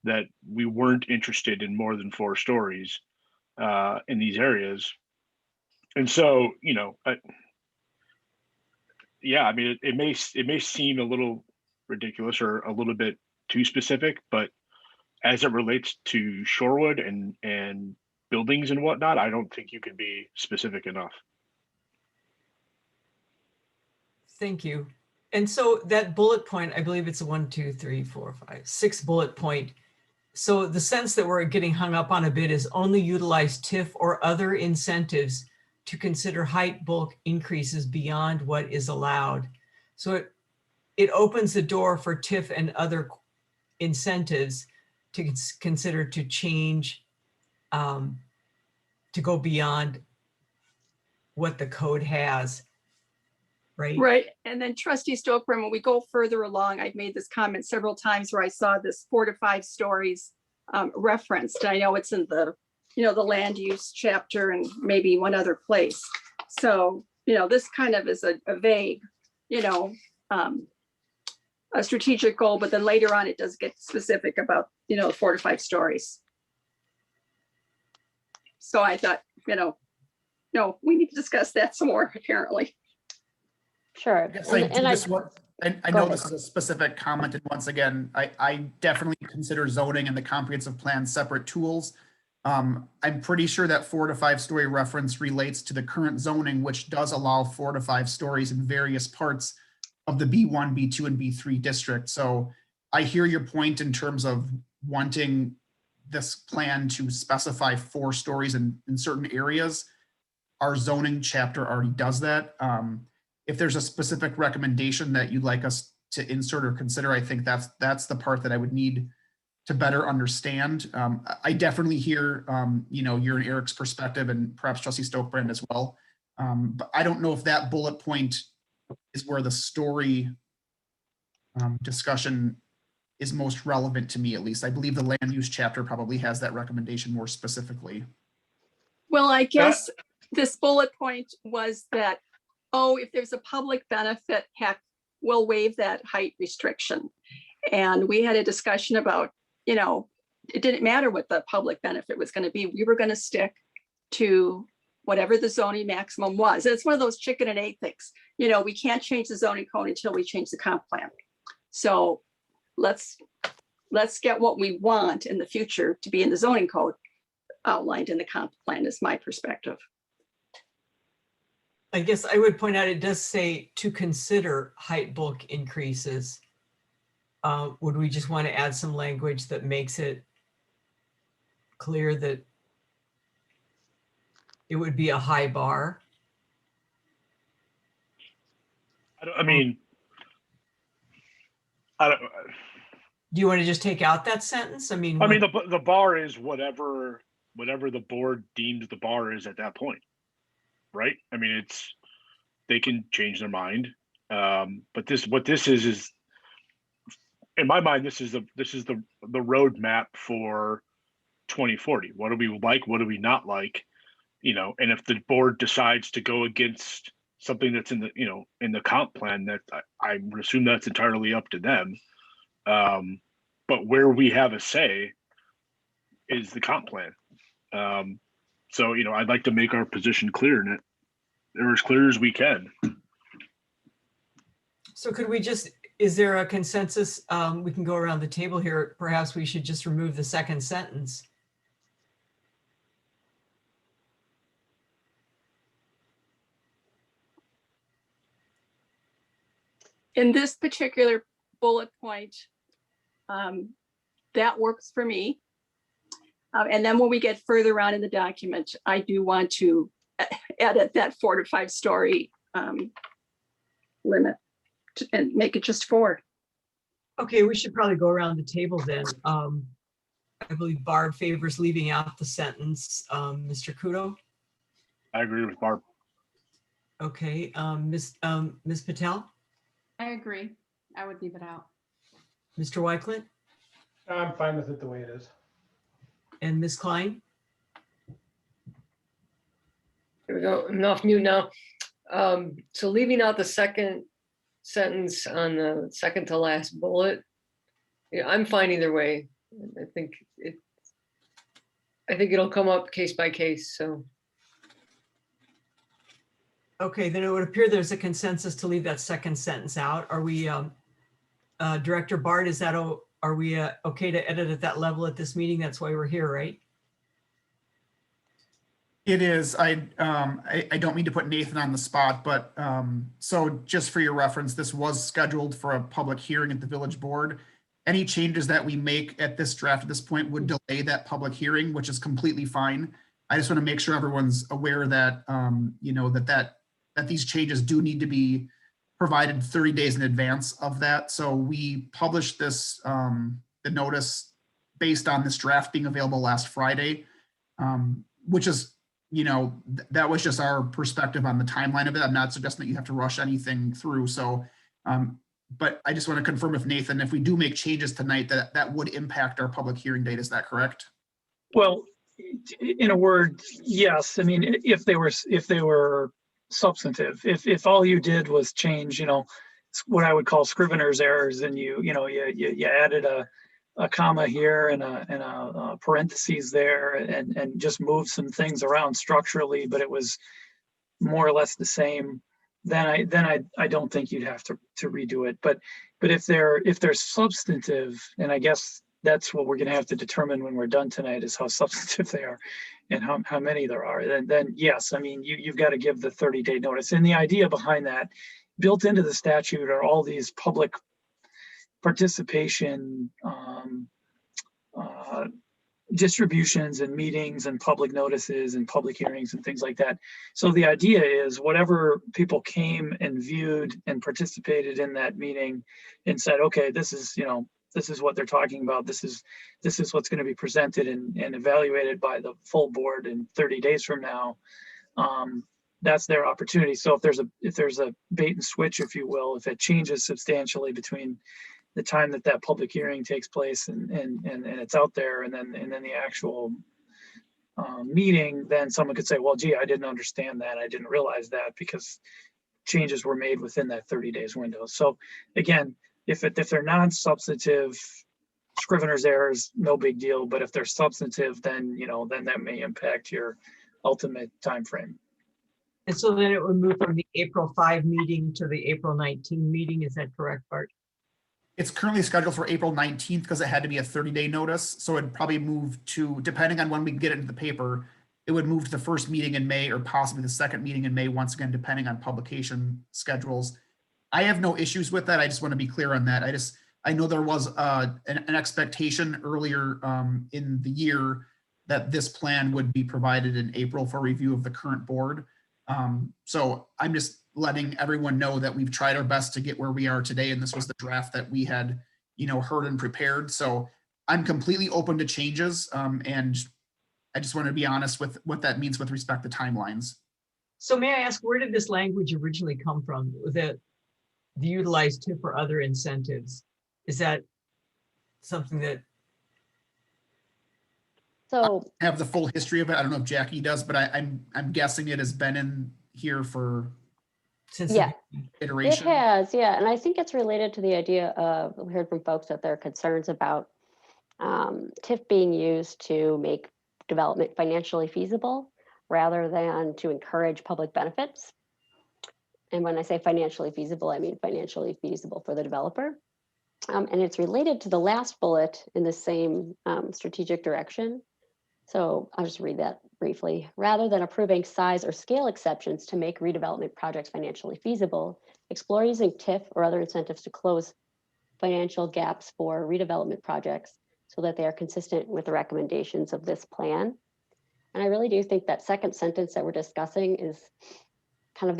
that we weren't interested in more than 4 stories in these areas. And so, it may seem a little ridiculous or a little bit too specific, but as it relates to Shorewood and buildings and whatnot, I don't think you can be specific enough. Thank you. And so that bullet point, I believe it's a 1, 2, 3, 4, 5, 6 bullet point. So the sense that we're getting hung up on a bit is only utilize TIF or other incentives to consider height bulk increases beyond what is allowed. So it opens the door for TIF and other incentives to consider to change, to go beyond what the code has. Right. Right. And then Trustee Stokebrand, when we go further along, I've made this comment several times where I saw this 4 to 5 stories referenced. I know it's in the, the land use chapter and maybe one other place. So, this kind of is a vague, a strategic goal, but then later on, it does get specific about, 4 to 5 stories. So I thought, no, we need to discuss that some more, apparently. Sure. I know this is a specific comment, and once again, I definitely consider zoning and the comprehensive plan separate tools. I'm pretty sure that 4 to 5 story reference relates to the current zoning, which does allow 4 to 5 stories in various parts of the B1, B2, and B3 district. So I hear your point in terms of wanting this plan to specify 4 stories in certain areas. Our zoning chapter already does that. If there's a specific recommendation that you'd like us to insert or consider, I think that's the part that I would need to better understand. I definitely hear, your and Eric's perspective, and perhaps Trustee Stokebrand as well. But I don't know if that bullet point is where the story discussion is most relevant to me, at least. I believe the land use chapter probably has that recommendation more specifically. Well, I guess this bullet point was that, oh, if there's a public benefit, heck, we'll waive that height restriction. And we had a discussion about, you know, it didn't matter what the public benefit was going to be. We were going to stick to whatever the zoning maximum was. And it's one of those chicken and egg things. You know, we can't change the zoning code until we change the comp plan. So let's get what we want in the future to be in the zoning code outlined in the comp plan is my perspective. I guess I would point out, it does say to consider height bulk increases. Would we just want to add some language that makes it clear that it would be a high bar? I mean, I don't. Do you want to just take out that sentence? I mean, the bar is whatever the board deems the bar is at that point, right? I mean, they can change their mind, but what this is in my mind, this is the roadmap for 2040. What do we like? What do we not like? You know, and if the board decides to go against something that's in the comp plan, that I would assume that's entirely up to them. But where we have a say is the comp plan. So, you know, I'd like to make our position clear in it, or as clear as we can. So could we just, is there a consensus? We can go around the table here. Perhaps we should just remove the second sentence. In this particular bullet point, that works for me. And then when we get further on in the document, I do want to edit that 4 to 5 story limit and make it just 4. Okay, we should probably go around the table then. I believe Barb favors leaving out the sentence. Mr. Kudo? I agree with Barb. Okay, Ms. Patel? I agree. I would leave it out. Mr. Wycliffe? I'm fine with it the way it is. And Ms. Klein? Here we go. I'm off mute now. So leaving out the second sentence on the second to last bullet, yeah, I'm fine either way. I think it'll come up case by case. So. Okay, then it would appear there's a consensus to leave that second sentence out. Are we, Director Bart, are we okay to edit at that level at this meeting? That's why we're here, right? It is. I don't mean to put Nathan on the spot, but so just for your reference, this was scheduled for a public hearing at the village board. Any changes that we make at this draft at this point would delay that public hearing, which is completely fine. I just want to make sure everyone's aware that, you know, that these changes do need to be provided 30 days in advance of that. So we published this, the notice based on this draft being available last Friday, which is, you know, that was just our perspective on the timeline of it. I'm not suggesting that you have to rush anything through. So, but I just want to confirm with Nathan, if we do make changes tonight, that would impact our public hearing date. Is that correct? Well, in a word, yes. I mean, if they were substantive, if all you did was change, you know, what I would call scrivener's errors, and you added a comma here and a parentheses there, and just moved some things around structurally, but it was more or less the same, then I don't think you'd have to redo it. But if they're substantive, and I guess that's what we're going to have to determine when we're done tonight, is how substantive they are and how many there are, then yes, I mean, you've got to give the 30-day notice. And the idea behind that, built into the statute, are all these public participation distributions and meetings and public notices and public hearings and things like that. So the idea is whatever people came and viewed and participated in that meeting and said, okay, this is what they're talking about. This is what's going to be presented and evaluated by the full board in 30 days from now. that's their opportunity. So if there's a bait and switch, if you will, if it changes substantially between the time that public hearing takes place and it's out there and then the actual meeting, then someone could say, well, gee, I didn't understand that. I didn't realize that because changes were made within that 30 days window. So again, if they're non-substantive scrivener's errors, no big deal. But if they're substantive, then, then that may impact your ultimate time frame. And so then it would move from the April 5 meeting to the April 19 meeting. Is that correct, Bart? It's currently scheduled for April 19th because it had to be a 30-day notice. So it'd probably move to, depending on when we get it into the paper, it would move to the first meeting in May or possibly the second meeting in May, once again, depending on publication schedules. I have no issues with that. I just want to be clear on that. I know there was an expectation earlier in the year that this plan would be provided in April for review of the current board. So I'm just letting everyone know that we've tried our best to get where we are today. And this was the draft that we had, heard and prepared. So I'm completely open to changes. And I just want to be honest with what that means with respect to timelines. So may I ask, where did this language originally come from? That the utilized TIF or other incentives? Is that something that? So I have the full history of it. I don't know if Jackie does, but I'm guessing it has been in here for Since yeah, iteration. it has, yeah. And I think it's related to the idea of, we heard from folks that there are concerns about TIF being used to make development financially feasible rather than to encourage public benefits. And when I say financially feasible, I mean financially feasible for the developer. And it's related to the last bullet in the same strategic direction. So I'll just read that briefly. Rather than approving size or scale exceptions to make redevelopment projects financially feasible, explore using TIF or other incentives to close financial gaps for redevelopment projects so that they are consistent with the recommendations of this plan. And I really do think that second sentence that we're discussing is kind of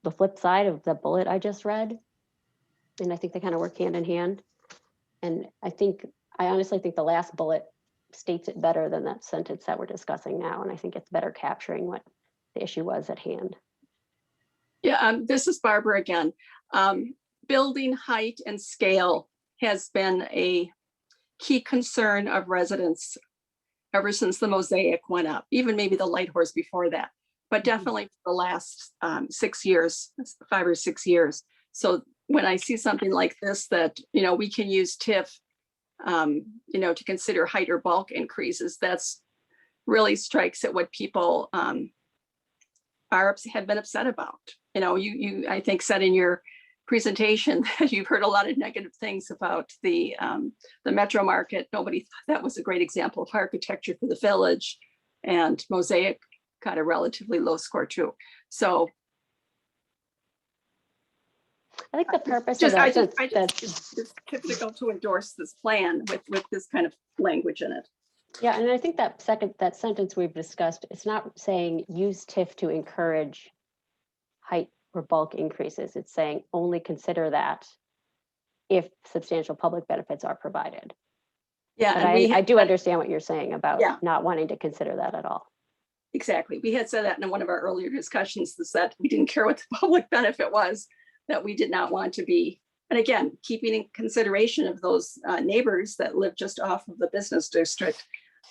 the flip side of the bullet I just read. And I think they kind of work hand in hand. And I honestly think the last bullet states it better than that sentence that we're discussing now. And I think it's better capturing what the issue was at hand. Yeah, this is Barbara again. Building height and scale has been a key concern of residents ever since the mosaic went up, even maybe the light horse before that, but definitely for the last 6 years, 5 or 6 years. So when I see something like this, that, we can use TIF, to consider height or bulk increases, that's really strikes at what people have been upset about. You I think said in your presentation that you've heard a lot of negative things about the metro market. Nobody thought that was a great example of architecture for the village, and mosaic got a relatively low score too. So I think the purpose just, of I that, just it's typical to endorse this plan with this kind of language in it. yeah, and I think that sentence we've discussed, it's not saying use TIF to encourage height or bulk increases. It's saying only consider that if substantial public benefits are provided. Yeah, But and I do understand what you're saying about Yeah. not wanting to consider that at all. Exactly. We had said that in one of our earlier discussions, is that we didn't care what the public benefit was, that we did not want to be. And again, keeping in consideration of those neighbors that live just off of the business district,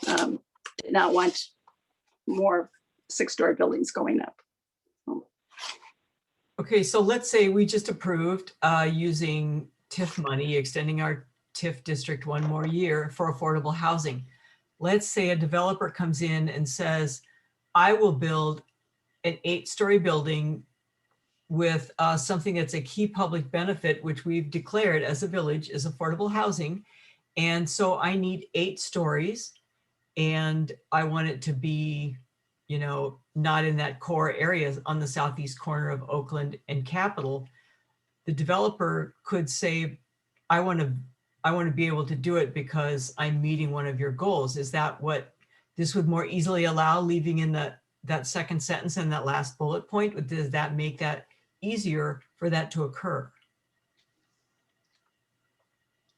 did not want more 6-story buildings going up. Okay, so let's say we just approved using TIF money, extending our TIF district one more year for affordable housing. Let's say a developer comes in and says, I will build an 8-story building with something that's a key public benefit, which we've declared as a village is affordable housing. And so I need 8 stories and I want it to be, not in that core area on the southeast corner of Oakland and Capitol. The developer could say, I want to be able to do it because I'm meeting one of your goals. Is that what this would more easily allow, leaving in that second sentence and that last bullet point? Does that make that easier for that to occur?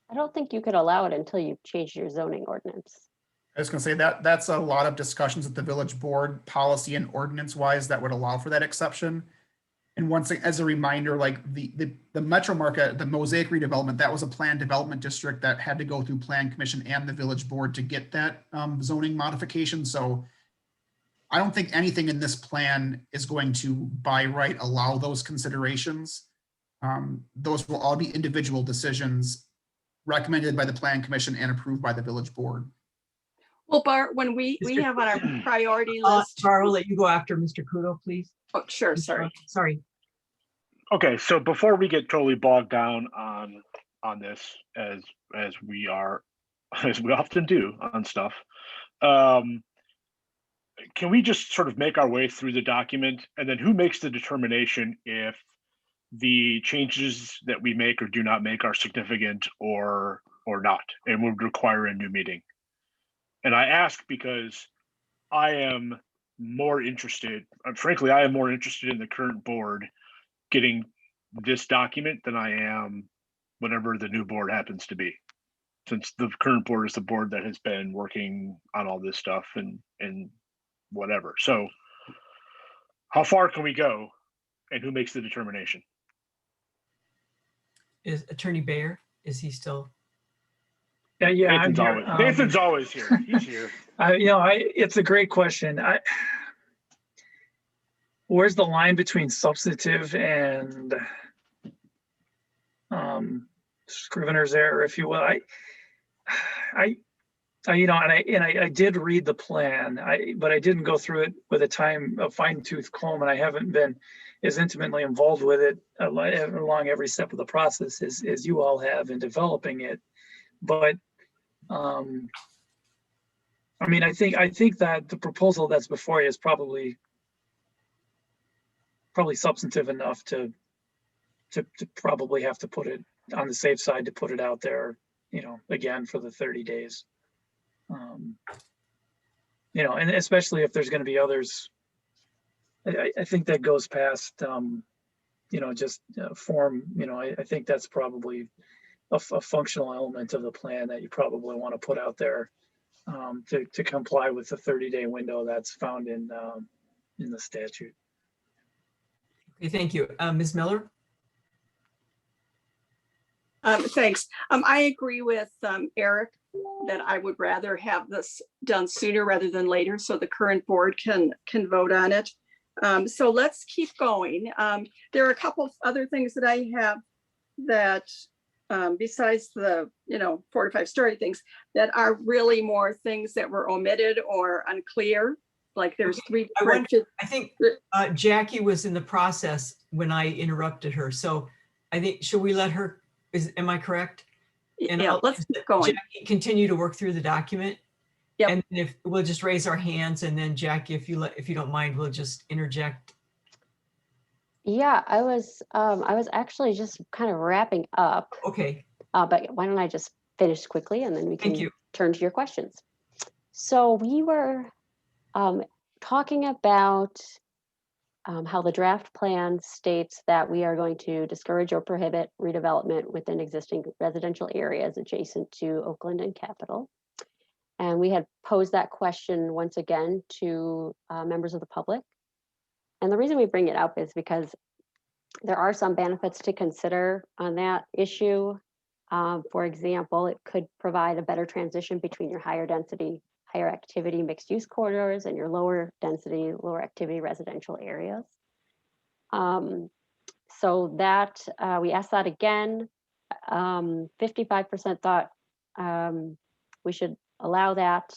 I don't think you could allow it until you've changed your zoning ordinance. I was gonna say that that's a lot of discussions at the village board, policy and ordinance wise, that would allow for that exception. And once, as a reminder, like the metro market, the Mosaic redevelopment, that was a planned development district that had to go through plan commission and the village board to get that zoning modification. So I don't think anything in this plan is going to by right allow those considerations. Those will all be individual decisions recommended by the plan commission and approved by the village board. Well, Bart, when we Mr. have on our priority list. Barbara, I'll let you go after Mr. Kudo, please. Oh, sure, sorry. Sorry. Okay, so before we get totally bogged down on this, as we are, as we often do on stuff, can we just sort of make our way through the document, and then who makes the determination if the changes that we make or do not make are significant or not, and would require a new meeting? And I ask because I am more interested, frankly, I am more interested in the current board getting this document than I am whatever the new board happens to be, since the current board is the board that has been working on all this stuff and whatever. So how far can we go, and who makes the determination? Is Attorney Bayer, is he still? Yeah, I'm Nathan's here. always, Nathan's always here. He's here. It's a great question. Where's the line between substantive and scrivener's error, if you will? I did read the plan, but I didn't go through it with a fine-tooth comb, and I haven't been as intimately involved with it along every step of the process as you all have in developing it. But I think that the proposal that's before you is probably substantive enough to probably have to put it on the safe side, to put it out there, again, for the 30 days. And especially if there's going to be others, I think that goes past, just form. I think that's probably a functional element of the plan that you probably want to put out there to comply with the 30-day window that's found in the statute. Okay, thank you. Ms. Miller? Thanks. I agree with Eric that I would rather have this done sooner rather than later, so the current board can vote on it. So let's keep going. There are a couple of other things that I have that besides the 4 to 5 story things that are really more things that were omitted or unclear. Like there's 3. I think Jackie was in the process when I interrupted her. So I think, should we let her, am I correct? And yeah, let's keep going. Jackie, continue to work through the document. Yep. And if we'll just raise our hands, and then Jackie, if you don't mind, we'll just interject. Yeah, I was actually just kind of wrapping up. Okay. But why don't I just finish quickly, and then we can Thank you. turn to your questions. So we were talking about how the draft plan states that we are going to discourage or prohibit redevelopment within existing residential areas adjacent to Oakland and Capitol. And we had posed that question once again to members of the public. And the reason we bring it up is because there are some benefits to consider on that issue. For example, it could provide a better transition between your higher density, higher activity mixed use corridors and your lower density, lower activity residential areas. So that we asked that again. 55% thought we should allow that.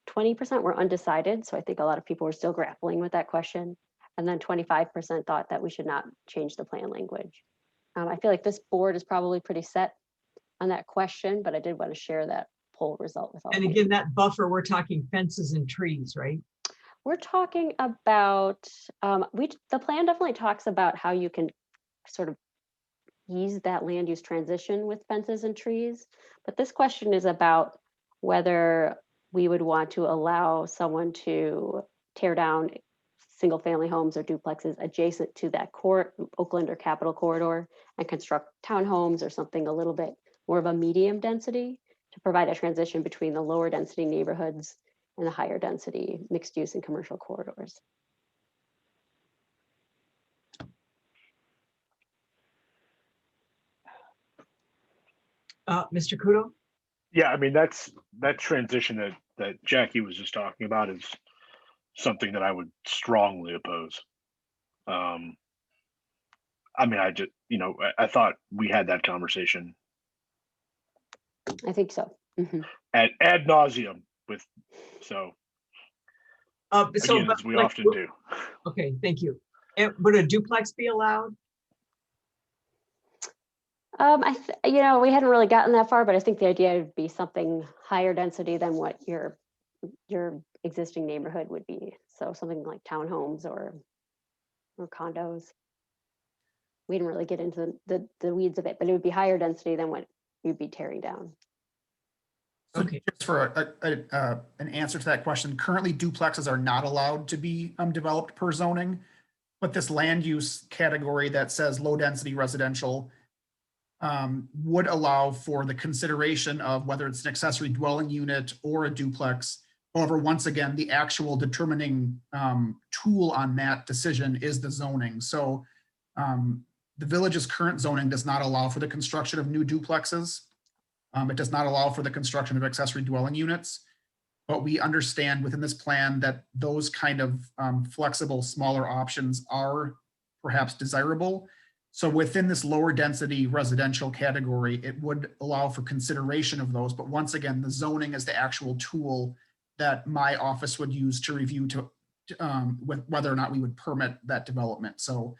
20% were undecided. So I think a lot of people were still grappling with that question. And then 25% thought that we should not change the plan language. I feel like this board is probably pretty set on that question, but I did want to share that poll result with all of you. And again, that buffer, we're talking fences and trees, right? We're talking about, the plan definitely talks about how you can sort of ease that land use transition with fences and trees. But this question is about whether we would want to allow someone to tear down single family homes or duplexes adjacent to that Oakland or Capitol corridor and construct townhomes or something a little bit more of a medium density to provide a transition between the lower density neighborhoods and the higher density mixed use and commercial corridors. Mr. Kudo? Yeah, I mean, that transition that Jackie was just talking about is something that I would strongly oppose. I mean, I just, I thought we had that conversation I think so. Mhm. ad nauseum with, so again, But as we like, often do. okay, thank you. And would a duplex be allowed? We hadn't really gotten that far, but I think the idea would be something higher density than what your existing neighborhood would be. So something like townhomes or condos. We didn't really get into the weeds of it, but it would be higher density than what you'd be tearing down. So Okay. just for an answer to that question, currently duplexes are not allowed to be developed per zoning, but this land use category that says low density residential would allow for the consideration of whether it's an accessory dwelling unit or a duplex. However, once again, the actual determining tool on that decision is the zoning. So the village's current zoning does not allow for the construction of new duplexes. It does not allow for the construction of accessory dwelling units, but we understand within this plan that those kind of flexible, smaller options are perhaps desirable. So within this lower density residential category, it would allow for consideration of those. But once again, the zoning is the actual tool that my office would use to review with whether or not we would permit that development. So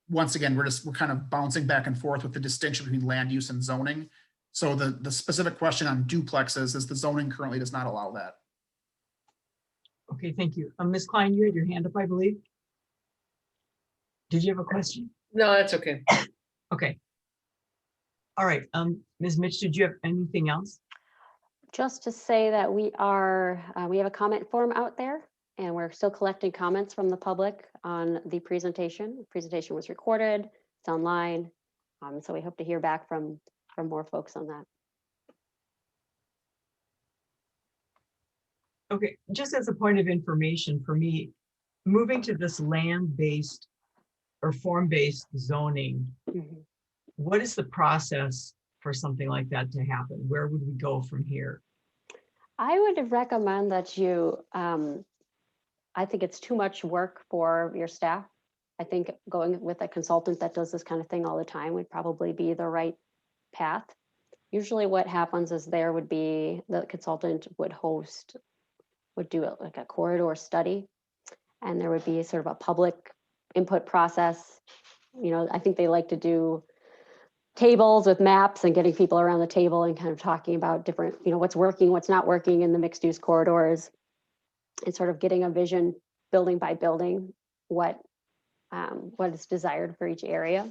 once again, we're kind of bouncing back and forth with the distinction between land use and zoning. So the specific question on duplexes is the zoning currently does not allow that. Okay, thank you. Ms. Klein, you had your hand up, I believe. Did you have a question? No, that's okay. Okay. All right. Ms. Mitch, did you have anything else? Just to say that we have a comment form out there, and we're still collecting comments from the public on the presentation. The presentation was recorded, it's online. So we hope to hear back from more folks on that. Okay, just as a point of information for me, moving to this land-based or form-based zoning, what is the process for something like that to happen? Where would we go from here? I would recommend that you, I think it's too much work for your staff. I think going with a consultant that does this kind of thing all the time would probably be the right path. Usually what happens is the consultant would do it like a corridor study, and there would be sort of a public input process. I think they like to do tables with maps and getting people around the table and kind of talking about different, what's working, what's not working in the mixed use corridors, and sort of getting a vision building by building, what is desired for each area.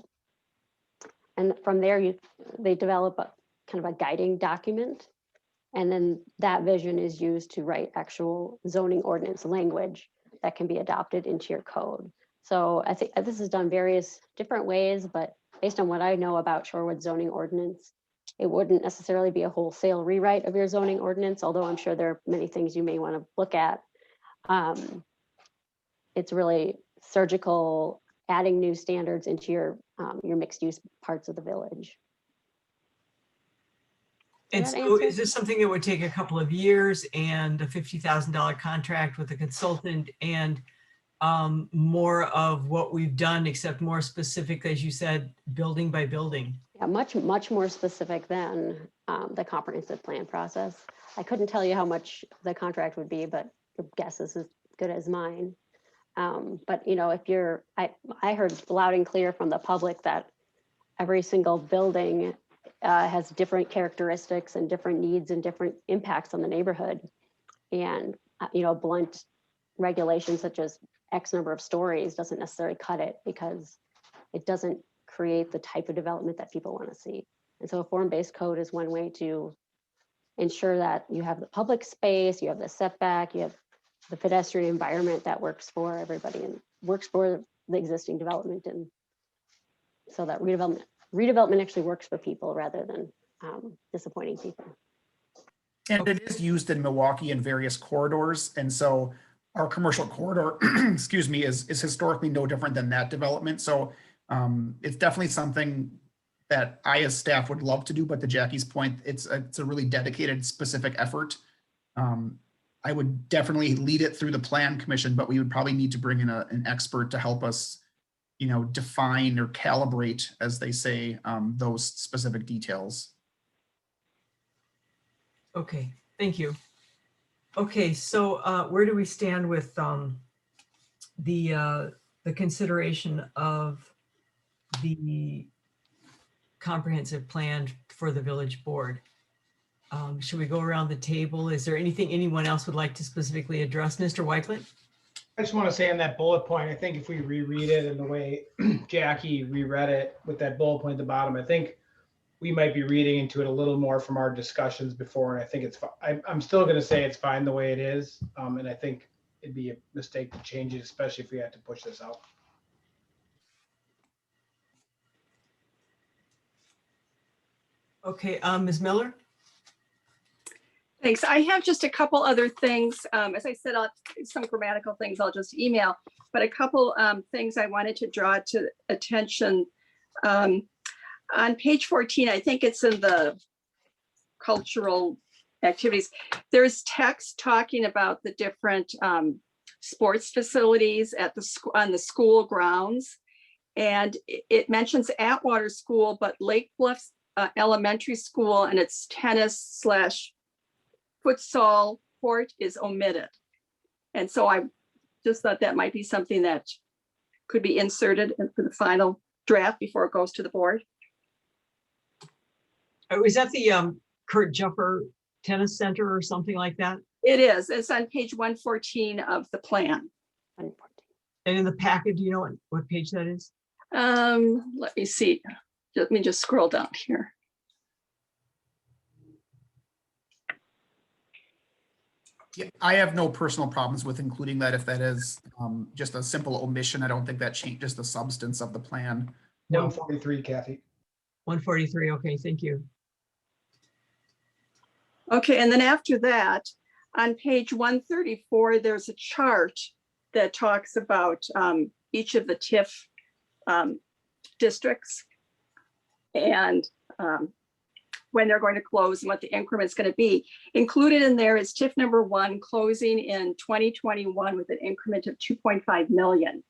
And from there, they develop kind of a guiding document. And then that vision is used to write actual zoning ordinance language that can be adopted into your code. So I think this is done various different ways, but based on what I know about Shorewood zoning ordinance, it wouldn't necessarily be a wholesale rewrite of your zoning ordinance, although I'm sure there are many things you may want to look at. It's really surgical, adding new standards into your mixed use parts of the village. And so is this something that would take a couple of years and a $50,000 contract with a consultant and more of what we've done, except more specific, as you said, building by building? Yeah, much more specific than the comprehensive plan process. I couldn't tell you how much the contract would be, but your guess is as good as mine. But I heard loud and clear from the public that every single building has different characteristics and different needs and different impacts on the neighborhood. And, blunt regulations such as X number of stories doesn't necessarily cut it, because it doesn't create the type of development that people want to see. And so a form-based code is one way to ensure that you have the public space, you have the setback, you have the pedestrian environment that works for everybody and works for the existing development. And so that redevelopment actually works for people rather than disappointing people. And it is used in Milwaukee in various corridors. And so our commercial corridor, excuse me, is historically no different than that development. So it's definitely something that I as staff would love to do, but to Jackie's point, it's a really dedicated, specific effort. I would definitely lead it through the plan commission, but we would probably need to bring in an expert to help us, define or calibrate, as they say, those specific details. Okay, thank you. Okay, so where do we stand with the consideration of the comprehensive plan for the village board? Should we go around the table? Is there anything anyone else would like to specifically address? Mr. Weichland? I just want to say on that bullet point, I think if we reread it in the way Jackie reread it with that bullet point at the bottom, I think we might be reading into it a little more from our discussions before. And I think it's fine. I'm still going to say it's fine the way it is. And I think it'd be a mistake to change it, especially if we had to push this out. Okay, Ms. Miller? Thanks. I have just a couple other things. As I said, some grammatical things I'll just email, but a couple things I wanted to draw to attention. On page 14, I think it's in the cultural activities, there's text talking about the different sports facilities at on the school grounds. And it mentions Atwater School, but Lake Bluffs Elementary School and its tennis/futsal court is omitted. And so I just thought that might be something that could be inserted for the final draft before it goes to the board. Oh, is that the Kurt Jumper Tennis Center or something like that? It is. It's on page 114 of the plan. And in the packet, do you know what page that is? Let me see. Let me just scroll down here. Yeah, I have no personal problems with including that if that is just a simple omission. I don't think that changes the substance of the plan. 143, Kathy. 143. Okay, thank you. Okay, and then after that, on page 134, there's a chart that talks about each of the TIF districts and when they're going to close and what the increment's going to be. Included in there is TIF number 1 closing in 2021 with an increment of 2.5 million.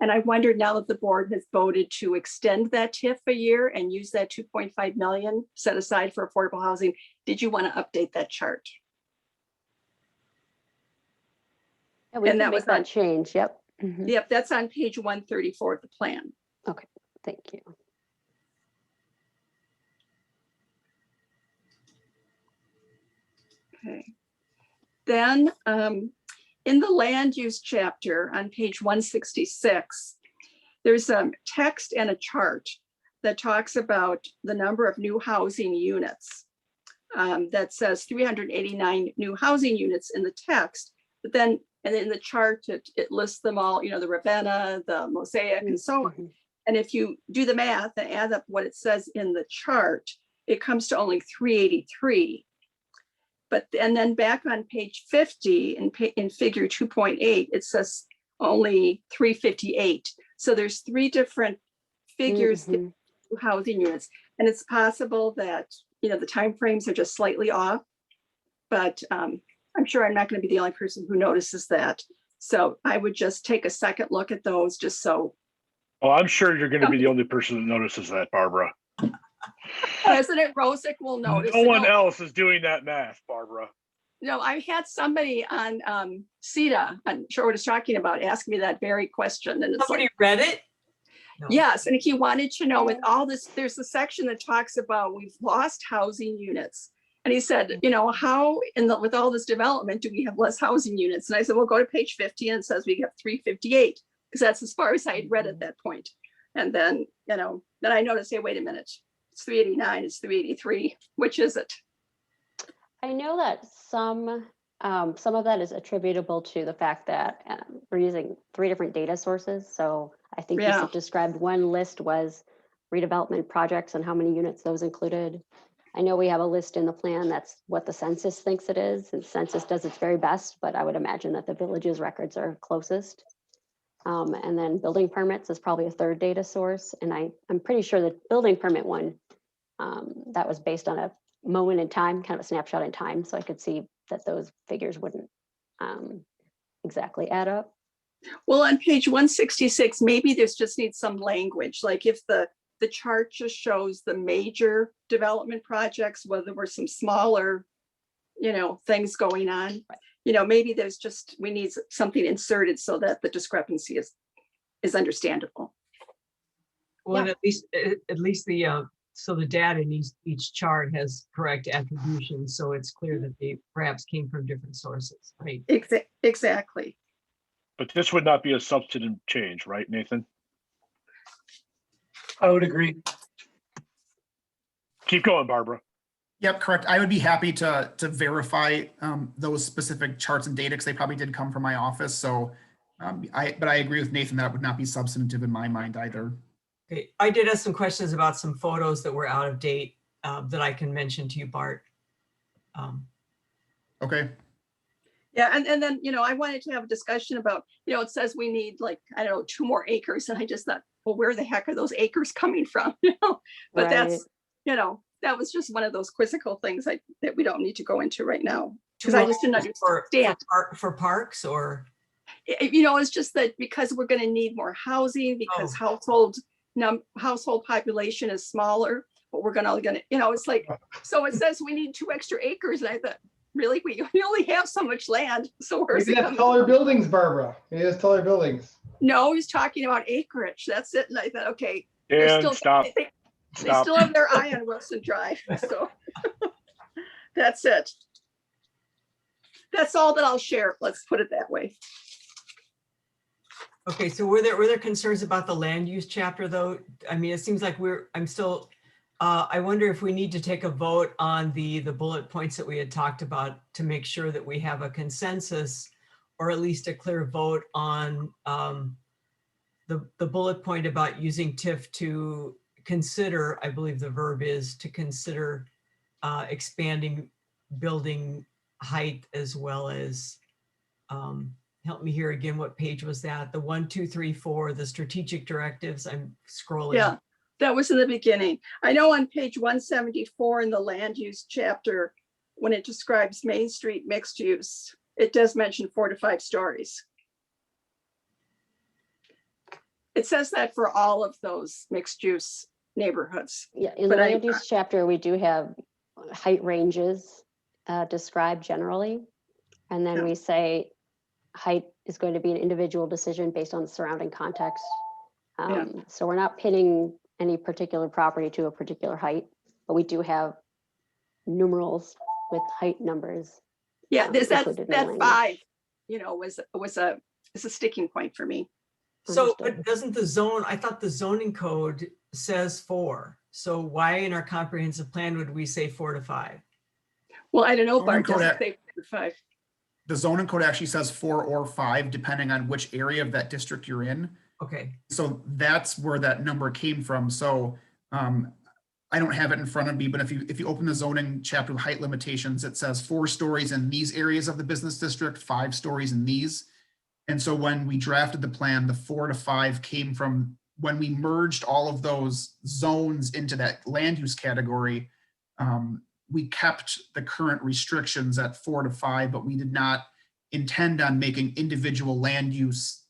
And I wondered, now that the board has voted to extend that TIF a year and use that 2.5 million set aside for affordable housing, did you want to update that chart? Yeah, we And can that make was that on- change. Yep. Mhm. Yep, that's on page 134 of the plan. Okay, thank you. Okay. Then in the land use chapter on page 166, there's text and a chart that talks about the number of new housing units. That says 389 new housing units in the text, but then and in the chart it lists them all, you know, the Ravenna, the Mosaic, and so on. And if you do the math and add up what it says in the chart, it comes to only 383. But and then back on page 50 in figure 2.8, it says only 358. So there's 3 different figures, housing units, and it's possible that, you know, the timeframes are just slightly off. But I'm sure I'm not going to be the only person who notices that. So I would just take a second look at those, just so. Oh, I'm sure you're going to be the only person that notices that, Barbara. President Rosick will notice. No one else is doing that math, Barbara. No, I had somebody on CETA, I'm sure what it's talking about, ask me that very question. And it's Somebody like, read it? No. yes, and he wanted to know with all this, there's a section that talks about we've lost housing units. And he said, you know, how with all this development, do we have less housing units? And I said, well, go to page 50 and it says we have 358, because that's as far as I had read at that point. And then, you know, then I noticed, hey, wait a minute, it's 389, it's 383, which is it? I know that some of that is attributable to the fact that we're using 3 different data sources. So I think you described one list was redevelopment projects and how many units those included. I know we have a list in the plan, that's what the census thinks it is, and census does its very best, but I would imagine that the village's records are closest. And then building permits is probably a third data source, and I'm pretty sure the building permit one, that was based on a moment in time, kind of a snapshot in time, so I could see that those figures wouldn't exactly add up. Well, on page 166, maybe there's just needs some language, like if the chart just shows the major development projects, whether there were some smaller, things going on. Maybe there's just, we need something inserted so that the discrepancy is understandable. Well, and at least the, so the data in each chart has correct attribution, so it's clear that they perhaps came from different sources, right? Exactly. But this would not be a substantive change, right, Nathan? I would agree. Keep going, Barbara. Yep, correct. I would be happy to verify those specific charts and data because they probably did come from my office. So, but I agree with Nathan that would not be substantive in my mind either. Okay, I did have some questions about some photos that were out of date that I can mention to you, Bart. Okay. Yeah, and then, I wanted to have a discussion about, it says we need 2 more acres. And I just thought, well, where the heck are those acres coming from? But Right. that's, that was just one of those quizzical things that we don't need to go into right now. Because I just didn't understand. For parks or? It's just that because we're going to need more housing because household population is smaller, but we're gonna, it's like, so it says we need 2 extra acres. And I thought, really, we only have so much land. So where's Maybe it that's coming taller from? buildings, Barbara. Maybe that's taller buildings. No, he's talking about acreage. That's it. And I thought, okay. And stop. They Stop. still have their eye on Wilson Drive. So that's it. That's all that I'll share. Let's put it that way. Okay, so were there concerns about the land use chapter though? I mean, it seems like I wonder if we need to take a vote on the bullet points that we had talked about to make sure that we have a consensus or at least a clear vote on the bullet point about using TIF to consider, I believe the verb is to consider expanding building height as well as, help me here again, what page was that? The 1, 2, 3, 4, the strategic directives. I'm scrolling. Yeah, that was in the beginning. I know on page 174 in the land use chapter, when it describes Main Street mixed use, it does mention 4 to 5 stories. It says that for all of those mixed use neighborhoods. Yeah, in the land use chapter, we do have height ranges described generally. And then we say height is going to be an individual decision based on the surrounding context. So we're not pinning any particular property to a particular height, but we do have numerals with height numbers. Yeah, there's that included in the land use. 5, was a sticking point for me. So but doesn't the zone, I thought the zoning code says 4. So why in our comprehensive plan would we say 4 to 5? Well, I don't know, Zoning Bart code doesn't say 4 to 5. The zoning code actually says 4 or 5, depending on which area of that district you're in. Okay. So that's where that number came from. So I don't have it in front of me, but if you open the zoning chapter of height limitations, it says 4 stories in these areas of the business district, 5 stories in these. And so when we drafted the plan, the 4 to 5 came from when we merged all of those zones into that land use category. We kept the current restrictions at 4 to 5, but we did not intend on making individual land use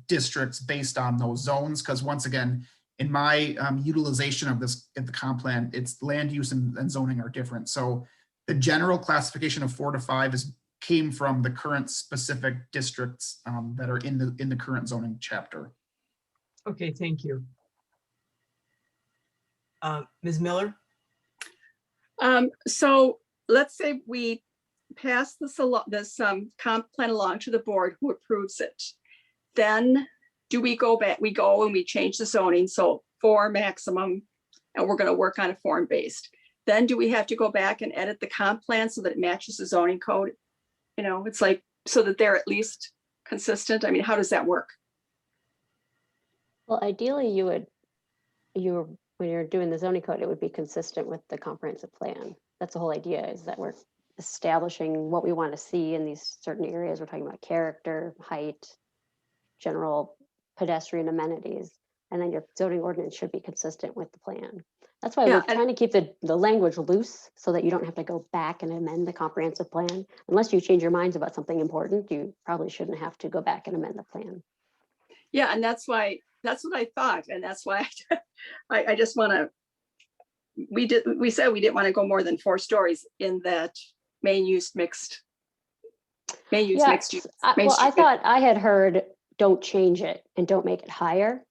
districts based on those zones. Because once again, in my utilization of this in the comp plan, it's land use and zoning are different. So the general classification of 4 to 5 came from the current specific districts that are in the current zoning chapter. Okay, thank you. Ms. Miller? So let's say we pass this comp plan along to the board who approves it. Then do we go back? We go and we change the zoning, so 4 maximum, and we're going to work on a form-based. Then do we have to go back and edit the comp plan so that it matches the zoning code? It's like so that they're at least consistent. I mean, how does that work? Well, ideally, you when you're doing the zoning code, it would be consistent with the comprehensive plan. That's the whole idea, is that we're establishing what we want to see in these certain areas. We're talking about character, height, general pedestrian amenities, and then your zoning ordinance should be consistent with the plan. That's why Yeah, we're trying to keep the language loose so that you don't have to go back and amend the comprehensive plan. Unless you change your minds about something important, you probably shouldn't have to go back and amend the plan. Yeah, and that's what I thought, and that's why I just want to, we said we didn't want to go more than 4 stories in that main use mixed use. Well, I thought I had heard, don't change it and don't make it higher,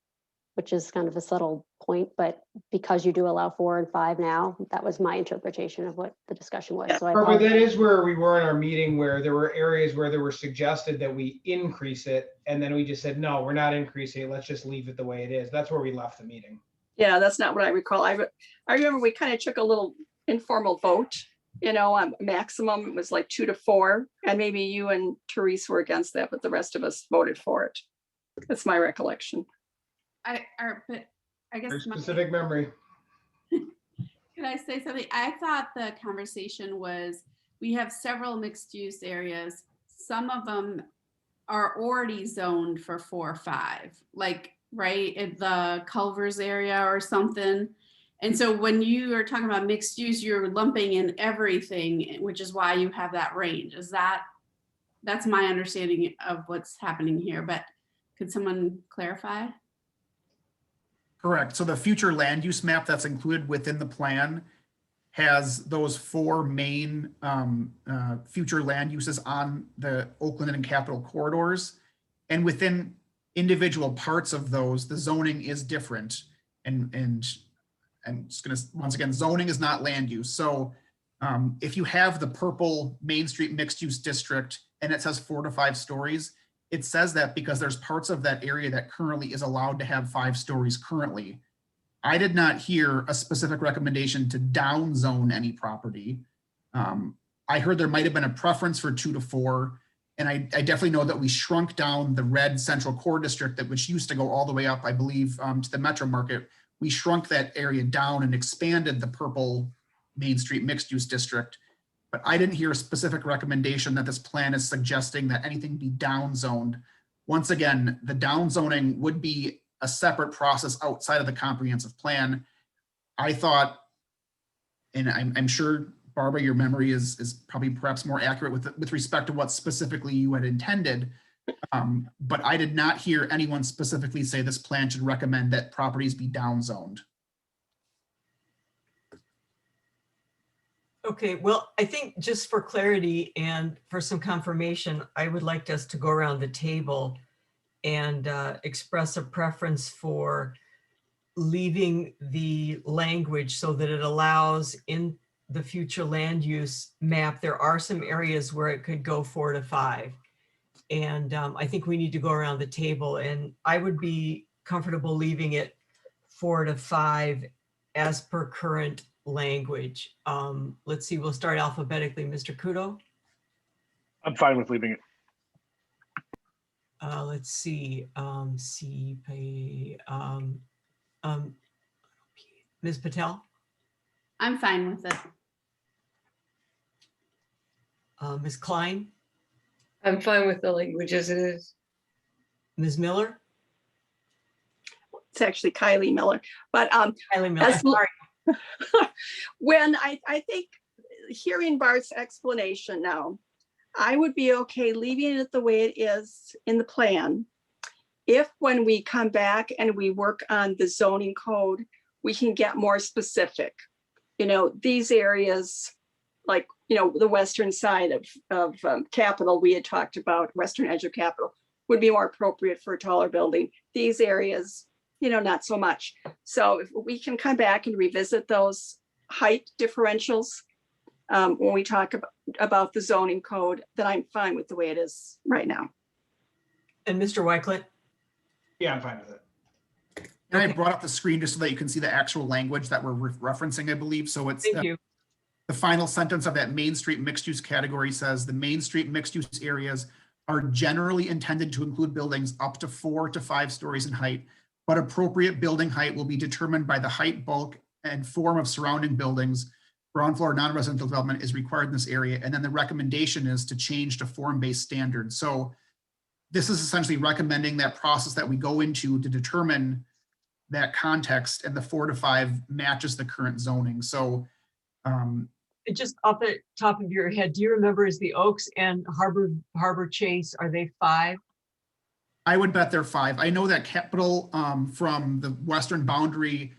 which is kind of a subtle point, but because you do allow 4 and 5 now, that was my interpretation of what the discussion was. Yeah. So I Barbara, that apologize. is where we were in our meeting, where there were areas where there were suggested that we increase it. And then we just said, no, we're not increasing it. Let's just leave it the way it is. That's where we left the meeting. Yeah, that's not what I recall. I remember we kind of took a little informal vote, on maximum, it was like 2 to 4. And maybe you and Therese were against that, but the rest of us voted for it. That's my recollection. But I guess Very specific memory. Could I say something? I thought the conversation was, we have several mixed use areas. Some of them are already zoned for 4 or 5, like right at the Culvers area or something. And so when you are talking about mixed use, you're lumping in everything, which is why you have that range. That's my understanding of what's happening here, but could someone clarify? Correct. So the future land use map that's included within the plan has those 4 main future land uses on the Oakland and Capitol corridors. And within individual parts of those, the zoning is different. And I'm just going to, once again, zoning is not land use. So if you have the purple Main Street mixed use district and it says 4 to 5 stories, it says that because there's parts of that area that currently is allowed to have 5 stories currently. I did not hear a specific recommendation to down zone any property. I heard there might have been a preference for 2 to 4. And I definitely know that we shrunk down the red central core district that which used to go all the way up, I believe, to the metro market. We shrunk that area down and expanded the purple Main Street mixed use district. But I didn't hear a specific recommendation that this plan is suggesting that anything be down zoned. Once again, the down zoning would be a separate process outside of the comprehensive plan. I thought, and I'm sure, Barbara, your memory is probably perhaps more accurate with respect to what specifically you had intended. But I did not hear anyone specifically say this plan should recommend that properties be down zoned. Okay, well, I think just for clarity and for some confirmation, I would like us to go around the table and express a preference for leaving the language so that it allows in the future land use map, there are some areas where it could go 4 to 5. And I think we need to go around the table, and I would be comfortable leaving it 4 to 5 as per current language. Let's see, we'll start alphabetically. Mr. Kudo? I'm fine with leaving it. Let's see, Ms. Patel? I'm fine with it. Ms. Klein? I'm fine with the language as it is. Ms. Miller? It's actually Kylie Miller, but Kylie Miller, as- sorry. when I think hearing Bart's explanation now, I would be okay leaving it the way it is in the plan. If when we come back and we work on the zoning code, we can get more specific. These areas, like, the western side of Capitol, we had talked about, western edge of Capitol, would be more appropriate for a taller building. These areas, not so much. So if we can come back and revisit those height differentials when we talk about the zoning code, then I'm fine with the way it is right now. And Mr. Wycliffe? Yeah, I'm fine with it. And Okay. I brought up the screen just so that you can see the actual language that we're referencing, I believe. So it's Thank you. the final sentence of that Main Street mixed use category says the Main Street mixed use areas are generally intended to include buildings up to 4 to 5 stories in height but appropriate building height will be determined by the height, bulk, and form of surrounding buildings. Ground floor non-residential development is required in this area. And then the recommendation is to change to form-based standards. So this is essentially recommending that process that we go into to determine that context, and the 4 to 5 matches the current zoning. So Just off the top of your head, do you remember, is the Oaks and Harbor Chase, are they 5? I would bet they're 5. I know that Capitol from the western boundary,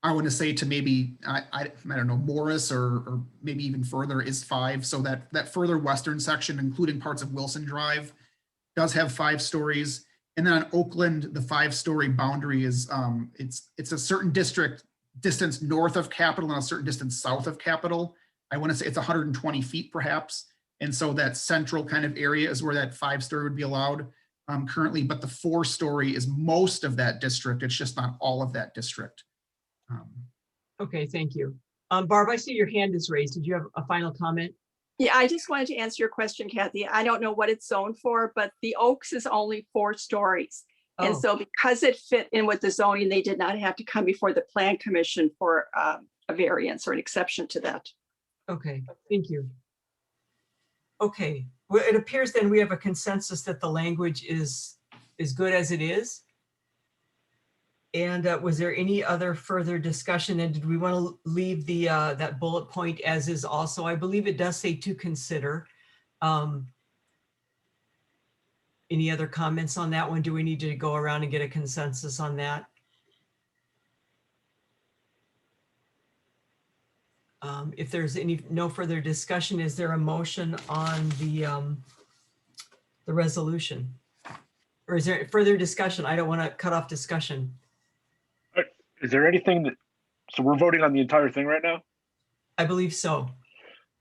I want to say to maybe, I don't know, Morris or maybe even further is 5. So that further western section, including parts of Wilson Drive, does have 5 stories. And then on Oakland, the 5-story boundary is, it's a certain distance north of Capitol and a certain distance south of Capitol. I want to say it's 120 feet perhaps. And so that central kind of area is where that 5-story would be allowed currently, but the 4-story is most of that district. It's just not all of that district. Okay, thank you. Barb, I see your hand is raised. Did you have a final comment? Yeah, I just wanted to answer your question, Kathy. I don't know what it's zoned for, but the Oaks is only 4 stories. And Oh. so because it fit in with the zoning, they did not have to come before the Plan Commission for a variance or an exception to that. Okay, thank you. Okay, well, it appears then we have a consensus that the language is good as it is. And was there any other further discussion? And did we want to leave the that bullet point as is also? I believe it does say to consider. Any other comments on that one? Do we need to go around and get a consensus on that? If there's no further discussion, is there a motion on the resolution? Or is there further discussion? I don't want to cut off discussion. Is there anything that, so we're voting on the entire thing right now? I believe so.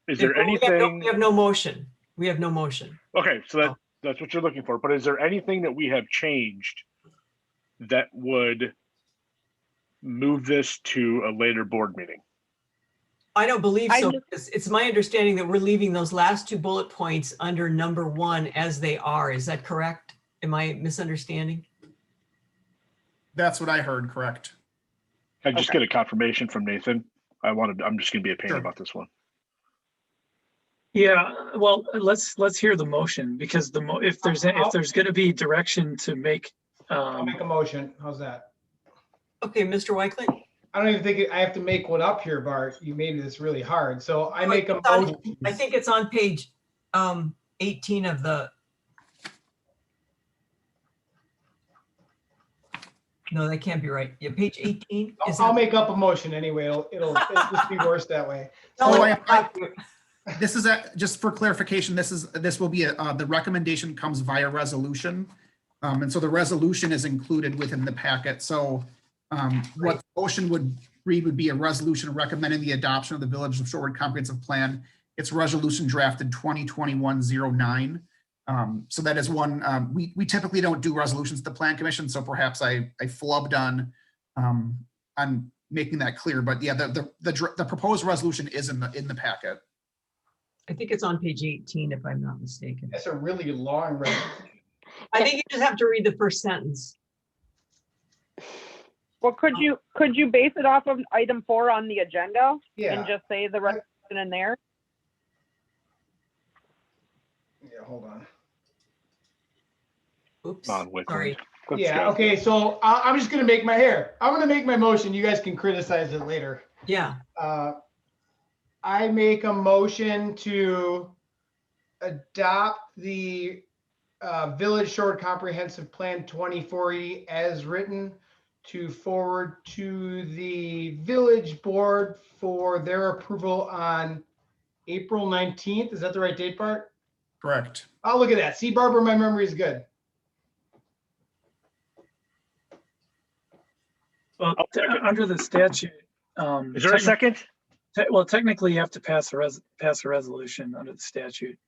Is there We anything? have no motion. We have no motion. Okay, so that's what you're looking for. But is there anything that we have changed that would move this to a later board meeting? I don't believe I so. just- because it's my understanding that we're leaving those last 2 bullet points under number 1 as they are. Is that correct? Am I misunderstanding? That's what I heard, correct? I just get a confirmation from Nathan. I'm just gonna be a pain Sure. about this one. Yeah, well, let's hear the motion, because if there's going to be direction to make, I'll make a motion. How's that? Okay, Mr. Weichlet? I don't even think I have to make one up here, Bart. You made this really hard. So I make a It's on- motion. I think it's on page 18 of the. No, that can't be right. Yeah, page 18. Is I'll that- make up a motion anyway. It'll just be worse that way. No, So it's This is just for clarification, this will be the recommendation comes via resolution. And so the resolution is included within the packet. So what the motion would read would be a resolution recommending the adoption of the Village of Shorewood Comprehensive Plan. It's resolution drafted 2021-09. So that is one, we typically don't do resolutions at the Plan Commission, so perhaps I flubbed on making that clear. But yeah, the proposed resolution is in the packet. I think it's on page 18, if I'm not mistaken. That's a really long resolution. I think you just have to read the first sentence. Well, could you base it off of item 4 on the agenda Yeah. and just say the resolution in there? Yeah, hold on. Oops, Come on, Wickland. sorry. Let's Yeah, go. okay, so I'm just gonna make my motion. You guys can criticize it later. Yeah, I make a motion to adopt the Village Shore Comprehensive Plan 2040 as written, to forward to the village board for their approval on April 19th. Is that the right date, Bart? Correct. Oh, look at that. See, Barbara, my memory is good. well, second. under the statute. Is there a second? Well, technically you have to pass a resolution under the statute.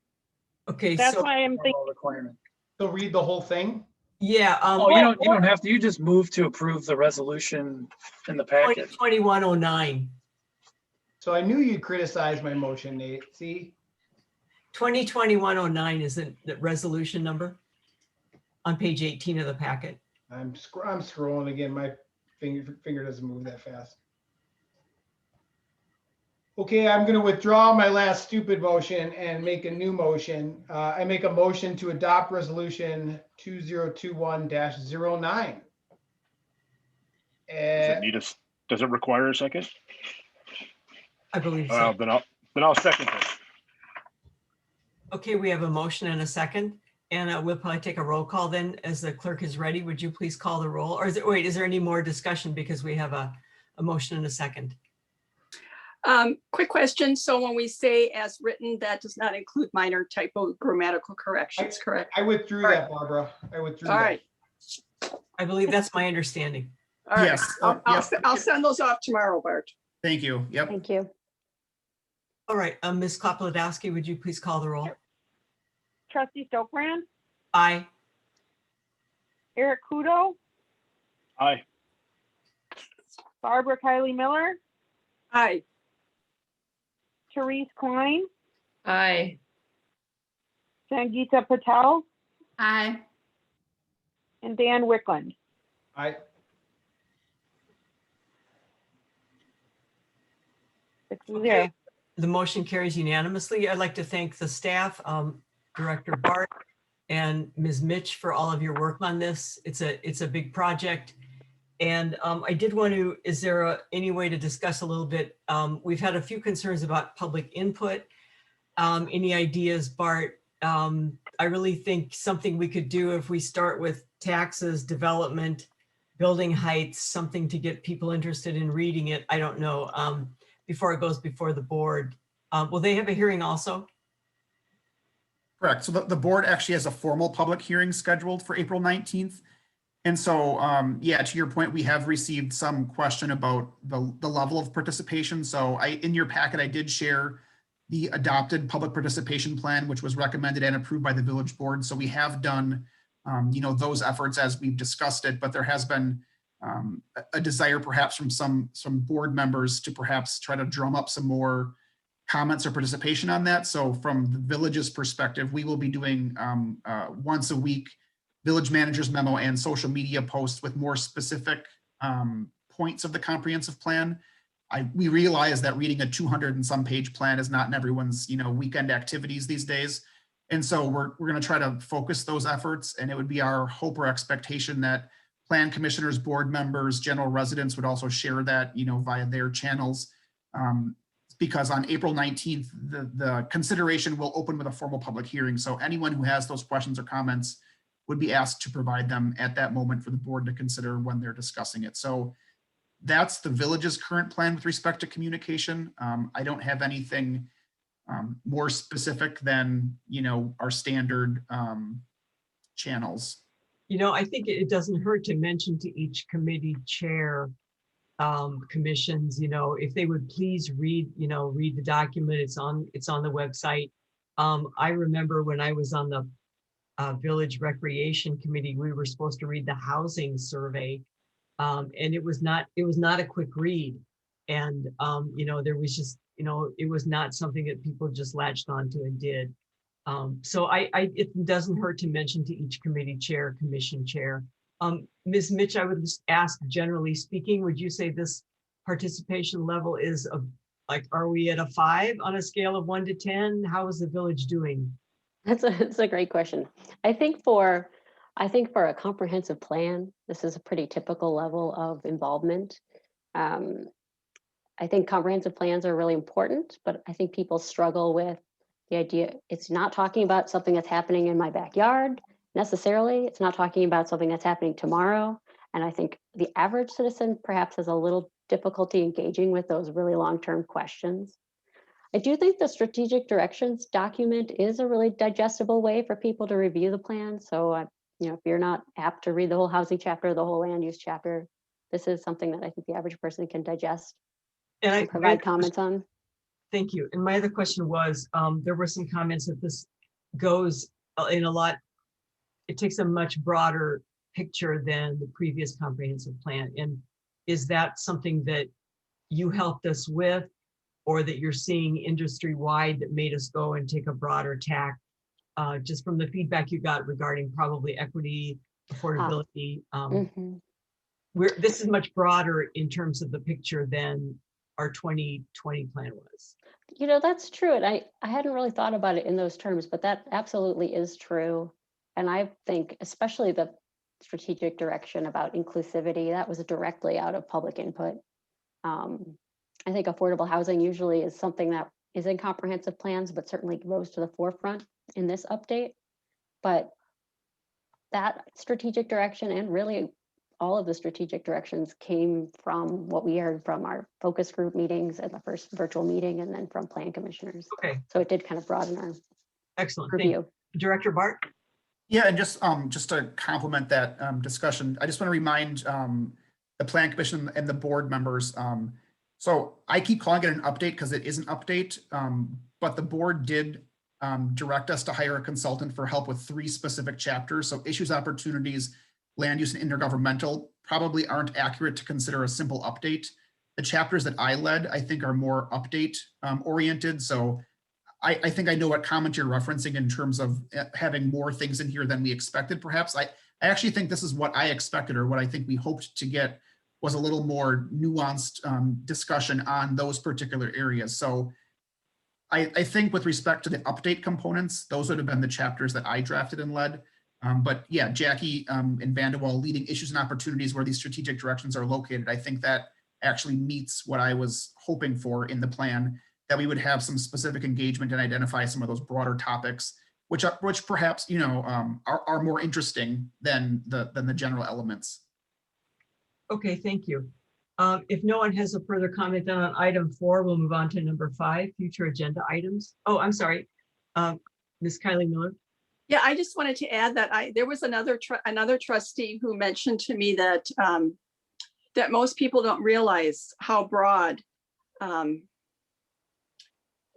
okay, That's so, why I'm thinking, Formal requirement. So read the whole thing. yeah. Oh, you don't have to, you just move to approve the resolution in the packet. 2109. So I knew you'd criticize my motion, Nate. See? 202109 is the resolution number on page 18 of the packet. I'm scrolling again. My finger doesn't move that fast. Okay, I'm going to withdraw my last stupid motion and make a new motion. I make a motion to adopt resolution 2021-09. Does it require a second? I believe so. Then I'll second it. Okay, we have a motion and a second, and we'll probably take a roll call then. As the clerk is ready, would you please call the roll? Or is there any more discussion because we have a motion and a second? Quick question. So when we say as written, that does not include minor typo grammatical corrections, correct? I withdrew All that, right. Barbara. I withdrew All that. right. I believe that's my understanding. All right. Yes. I'll send those off tomorrow, Bart. Thank you. Yep. Thank you. All right, Ms. Klopodowski, would you please call the roll? Trustee Stokbrand, Aye. Eric Kudo, Aye. Barbara Kylie Miller, Aye. Therese Klein, Aye. Sangeeta Patel, Aye. and Dan Wickland. I 6-0. Okay. The motion carries unanimously. I'd like to thank the staff, Director Bart and Ms. Mitch for all of your work on this. It's a big project. And I did want to, is there any way to discuss a little bit? We've had a few concerns about public input. Any ideas, Bart? I really think something we could do if we start with taxes, development, building heights, something to get people interested in reading it. I don't know, before it goes before the board. Will they have a hearing also? Correct. So the board actually has a formal public hearing scheduled for April 19th. And so, yeah, to your point, we have received some question about the level of participation. So in your packet, I did share the adopted public participation plan, which was recommended and approved by the village board. So we have done, those efforts as we've discussed it, but there has been a desire perhaps from some board members to perhaps try to drum up some more comments or participation on that. So from the village's perspective, we will be doing once a week village manager's memo and social media posts with more specific points of the comprehensive plan. We realize that reading a 200 and some page plan is not in everyone's weekend activities these days. And so we're going to try to focus those efforts, and it would be our hope or expectation that plan commissioners, board members, general residents would also share that via their channels. Because on April 19th, the consideration will open with a formal public hearing. So anyone who has those questions or comments would be asked to provide them at that moment for the board to consider when they're discussing it. So that's the village's current plan with respect to communication. I don't have anything more specific than, our standard channels. I think it doesn't hurt to mention to each committee chair, commissions, if they would please read the document. It's on the website. I remember when I was on the Village Recreation Committee, we were supposed to read the housing survey, and it was not a quick read, and there was just it was not something that people just latched onto and did. So it doesn't hurt to mention to each committee chair, commission chair. Ms. Mitch, I would just ask, generally speaking, would you say this participation level is are we at a 5 on a scale of 1 to 10? How is the village doing? That's a great question. I think for a comprehensive plan, this is a pretty typical level of involvement. I think comprehensive plans are really important, but I think people struggle with the idea. It's not talking about something that's happening in my backyard necessarily. It's not talking about something that's happening tomorrow. And I think the average citizen perhaps has a little difficulty engaging with those really long-term questions. I do think the strategic directions document is a really digestible way for people to review the plan. So, if you're not apt to read the whole housing chapter, the whole land use chapter, this is something that I think the average person can digest and provide comments on. Thank you. And my other question was, there were some comments that this goes in a lot, it takes a much broader picture than the previous comprehensive plan. And is that something that you helped us with, or that you're seeing industry-wide that made us go and take a broader tack, just from the feedback you got regarding probably equity, affordability. Mhm. This is much broader in terms of the picture than our 2020 plan was. That's true. And I hadn't really thought about it in those terms, but that absolutely is true. And I think especially the strategic direction about inclusivity, that was directly out of public input. I think affordable housing usually is something that is in comprehensive plans, but certainly rose to the forefront in this update. But that strategic direction, and really all of the strategic directions, came from what we heard from our focus group meetings at the first virtual meeting, and then from plan commissioners. Okay, So it did kind of broaden our excellent. Thank you. review. Director Bart? Yeah, and just to complement that discussion, I just want to remind the plan commission and the board members. So I keep calling it an update because it is an update, but the board did direct us to hire a consultant for help with 3 specific chapters. So issues, opportunities, land use, and intergovernmental probably aren't accurate to consider a simple update. The chapters that I led, I think, are more update oriented. So I think I know what comment you're referencing in terms of having more things in here than we expected, perhaps. I actually think this is what I expected, or what I think we hoped to get was a little more nuanced discussion on those particular areas. So I think with respect to the update components, those would have been the chapters that I drafted and led. But yeah, Jackie and Vanderwall leading issues and opportunities where these strategic directions are located. I think that actually meets what I was hoping for in the plan, that we would have some specific engagement and identify some of those broader topics, which perhaps are more interesting than the general elements. Okay, thank you. If no one has a further comment then on item 4, we'll move on to number 5, future agenda items. Oh, I'm sorry. Ms. Kylie Miller. Yeah, I just wanted to add that there was another trustee who mentioned to me that that most people don't realize how broad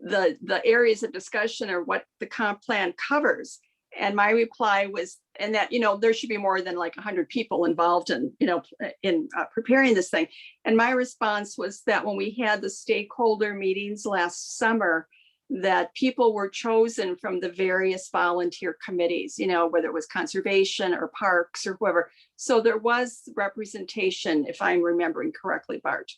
the areas of discussion or what the comp plan covers. And my reply was, and that, there should be more than like 100 people involved in preparing this thing. And my response was that when we had the stakeholder meetings last summer, that people were chosen from the various volunteer committees, whether it was conservation or parks or whoever. So there was representation, if I'm remembering correctly, Bart,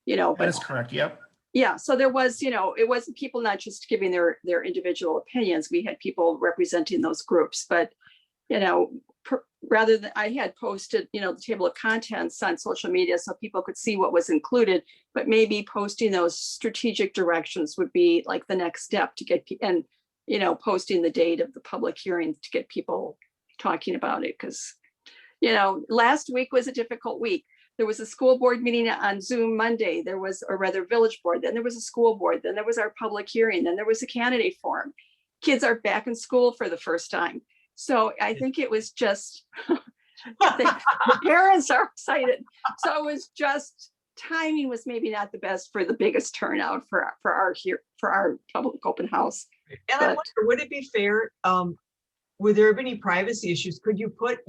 That is correct. Yep. Yeah, so there was, it wasn't people not just giving their individual opinions. We had people representing those groups, but, rather than, I had posted, the table of contents on social media so people could see what was included, but maybe posting those strategic directions would be like the next step to get, and, posting the date of the public hearing to get people talking about it. Because, last week was a difficult week. There was a school board meeting on Zoom Monday. There was, or rather village board. Then there was a school board. Then there was our public hearing. Then there was a candidate forum. Kids are back in school for the first time. So I think it was just, the parents are excited. So it was just, timing was maybe not the best for the biggest turnout for our public open house. And I wonder, would it be fair, would there have been any privacy issues? Could you put,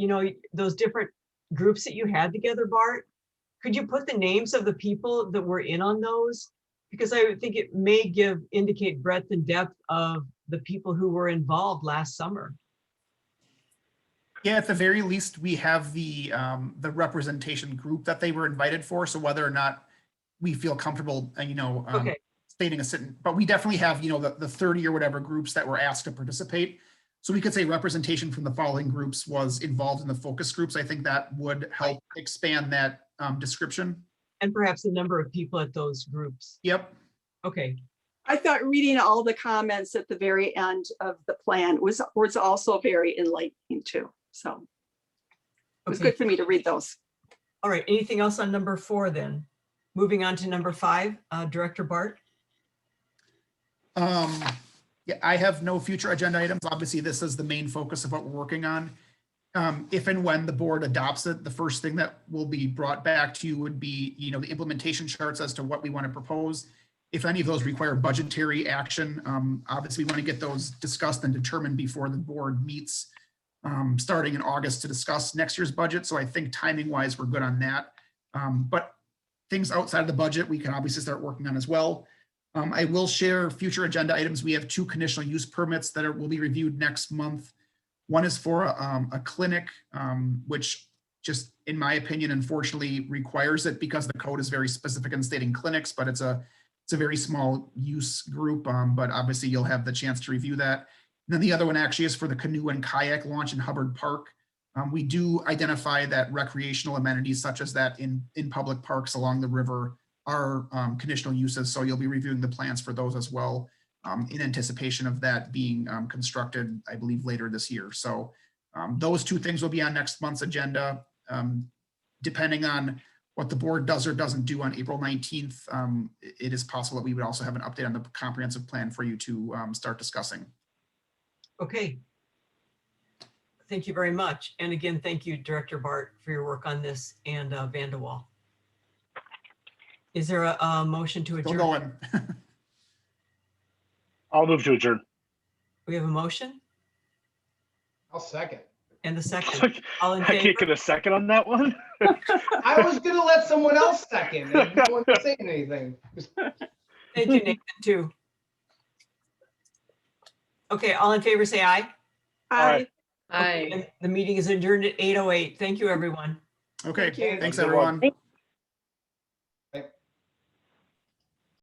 those different groups that you had together, Bart? Could you put the names of the people that were in on those? Because I would think it may indicate breadth and depth of the people who were involved last summer. Yeah, at the very least, we have the representation group that they were invited for. So whether or not we feel comfortable, Okay. stating a certain, but we definitely have, the 30 or whatever groups that were asked to participate. So we could say representation from the following groups was involved in the focus groups. I think that would help expand that description. And perhaps the number of people at those groups. Yep. Okay. I thought reading all the comments at the very end of the plan was also very enlightening too. So it was good for me to read those. All right. Anything else on number 4 then? Moving on to number 5, Director Bart. Yeah, I have no future agenda items. Obviously, this is the main focus of what we're working on. If and when the board adopts it, the first thing that will be brought back to you would be, the implementation charts as to what we want to propose. If any of those require budgetary action, obviously we want to get those discussed and determined before the board meets starting in August to discuss next year's budget. So I think timing wise, we're good on that. But things outside of the budget, we can obviously start working on as well. I will share future agenda items. We have 2 conditional use permits that will be reviewed next month. One is for a clinic, which just in my opinion, unfortunately requires it because the code is very specific in stating clinics, but it's a very small use group, but obviously you'll have the chance to review that. And then the other one actually is for the canoe and kayak launch in Hubbard Park. We do identify that recreational amenities such as that in public parks along the river are conditional uses. So you'll be reviewing the plans for those as well in anticipation of that being constructed, I believe, later this year. So those two things will be on next month's agenda. Depending on what the board does or doesn't do on April 19th, it is possible that we would also have an update on the comprehensive plan for you to start discussing. Okay. Thank you very much. And again, thank you, Director Bart, for your work on this, and Van de Wall. Is there a motion to Still adjourn? going. I'll move to adjourn. We have a motion I'll second. and a second. All in I can't favor? get a second on that one. I was gonna let someone else second. I didn't want to say anything. Thank you, Nathan, too. Okay, all in favor, say aye. Aye. Aye. And the meeting is adjourned at 8:08. Thank you, everyone. Okay, Thank you. thanks Have a good one. everyone.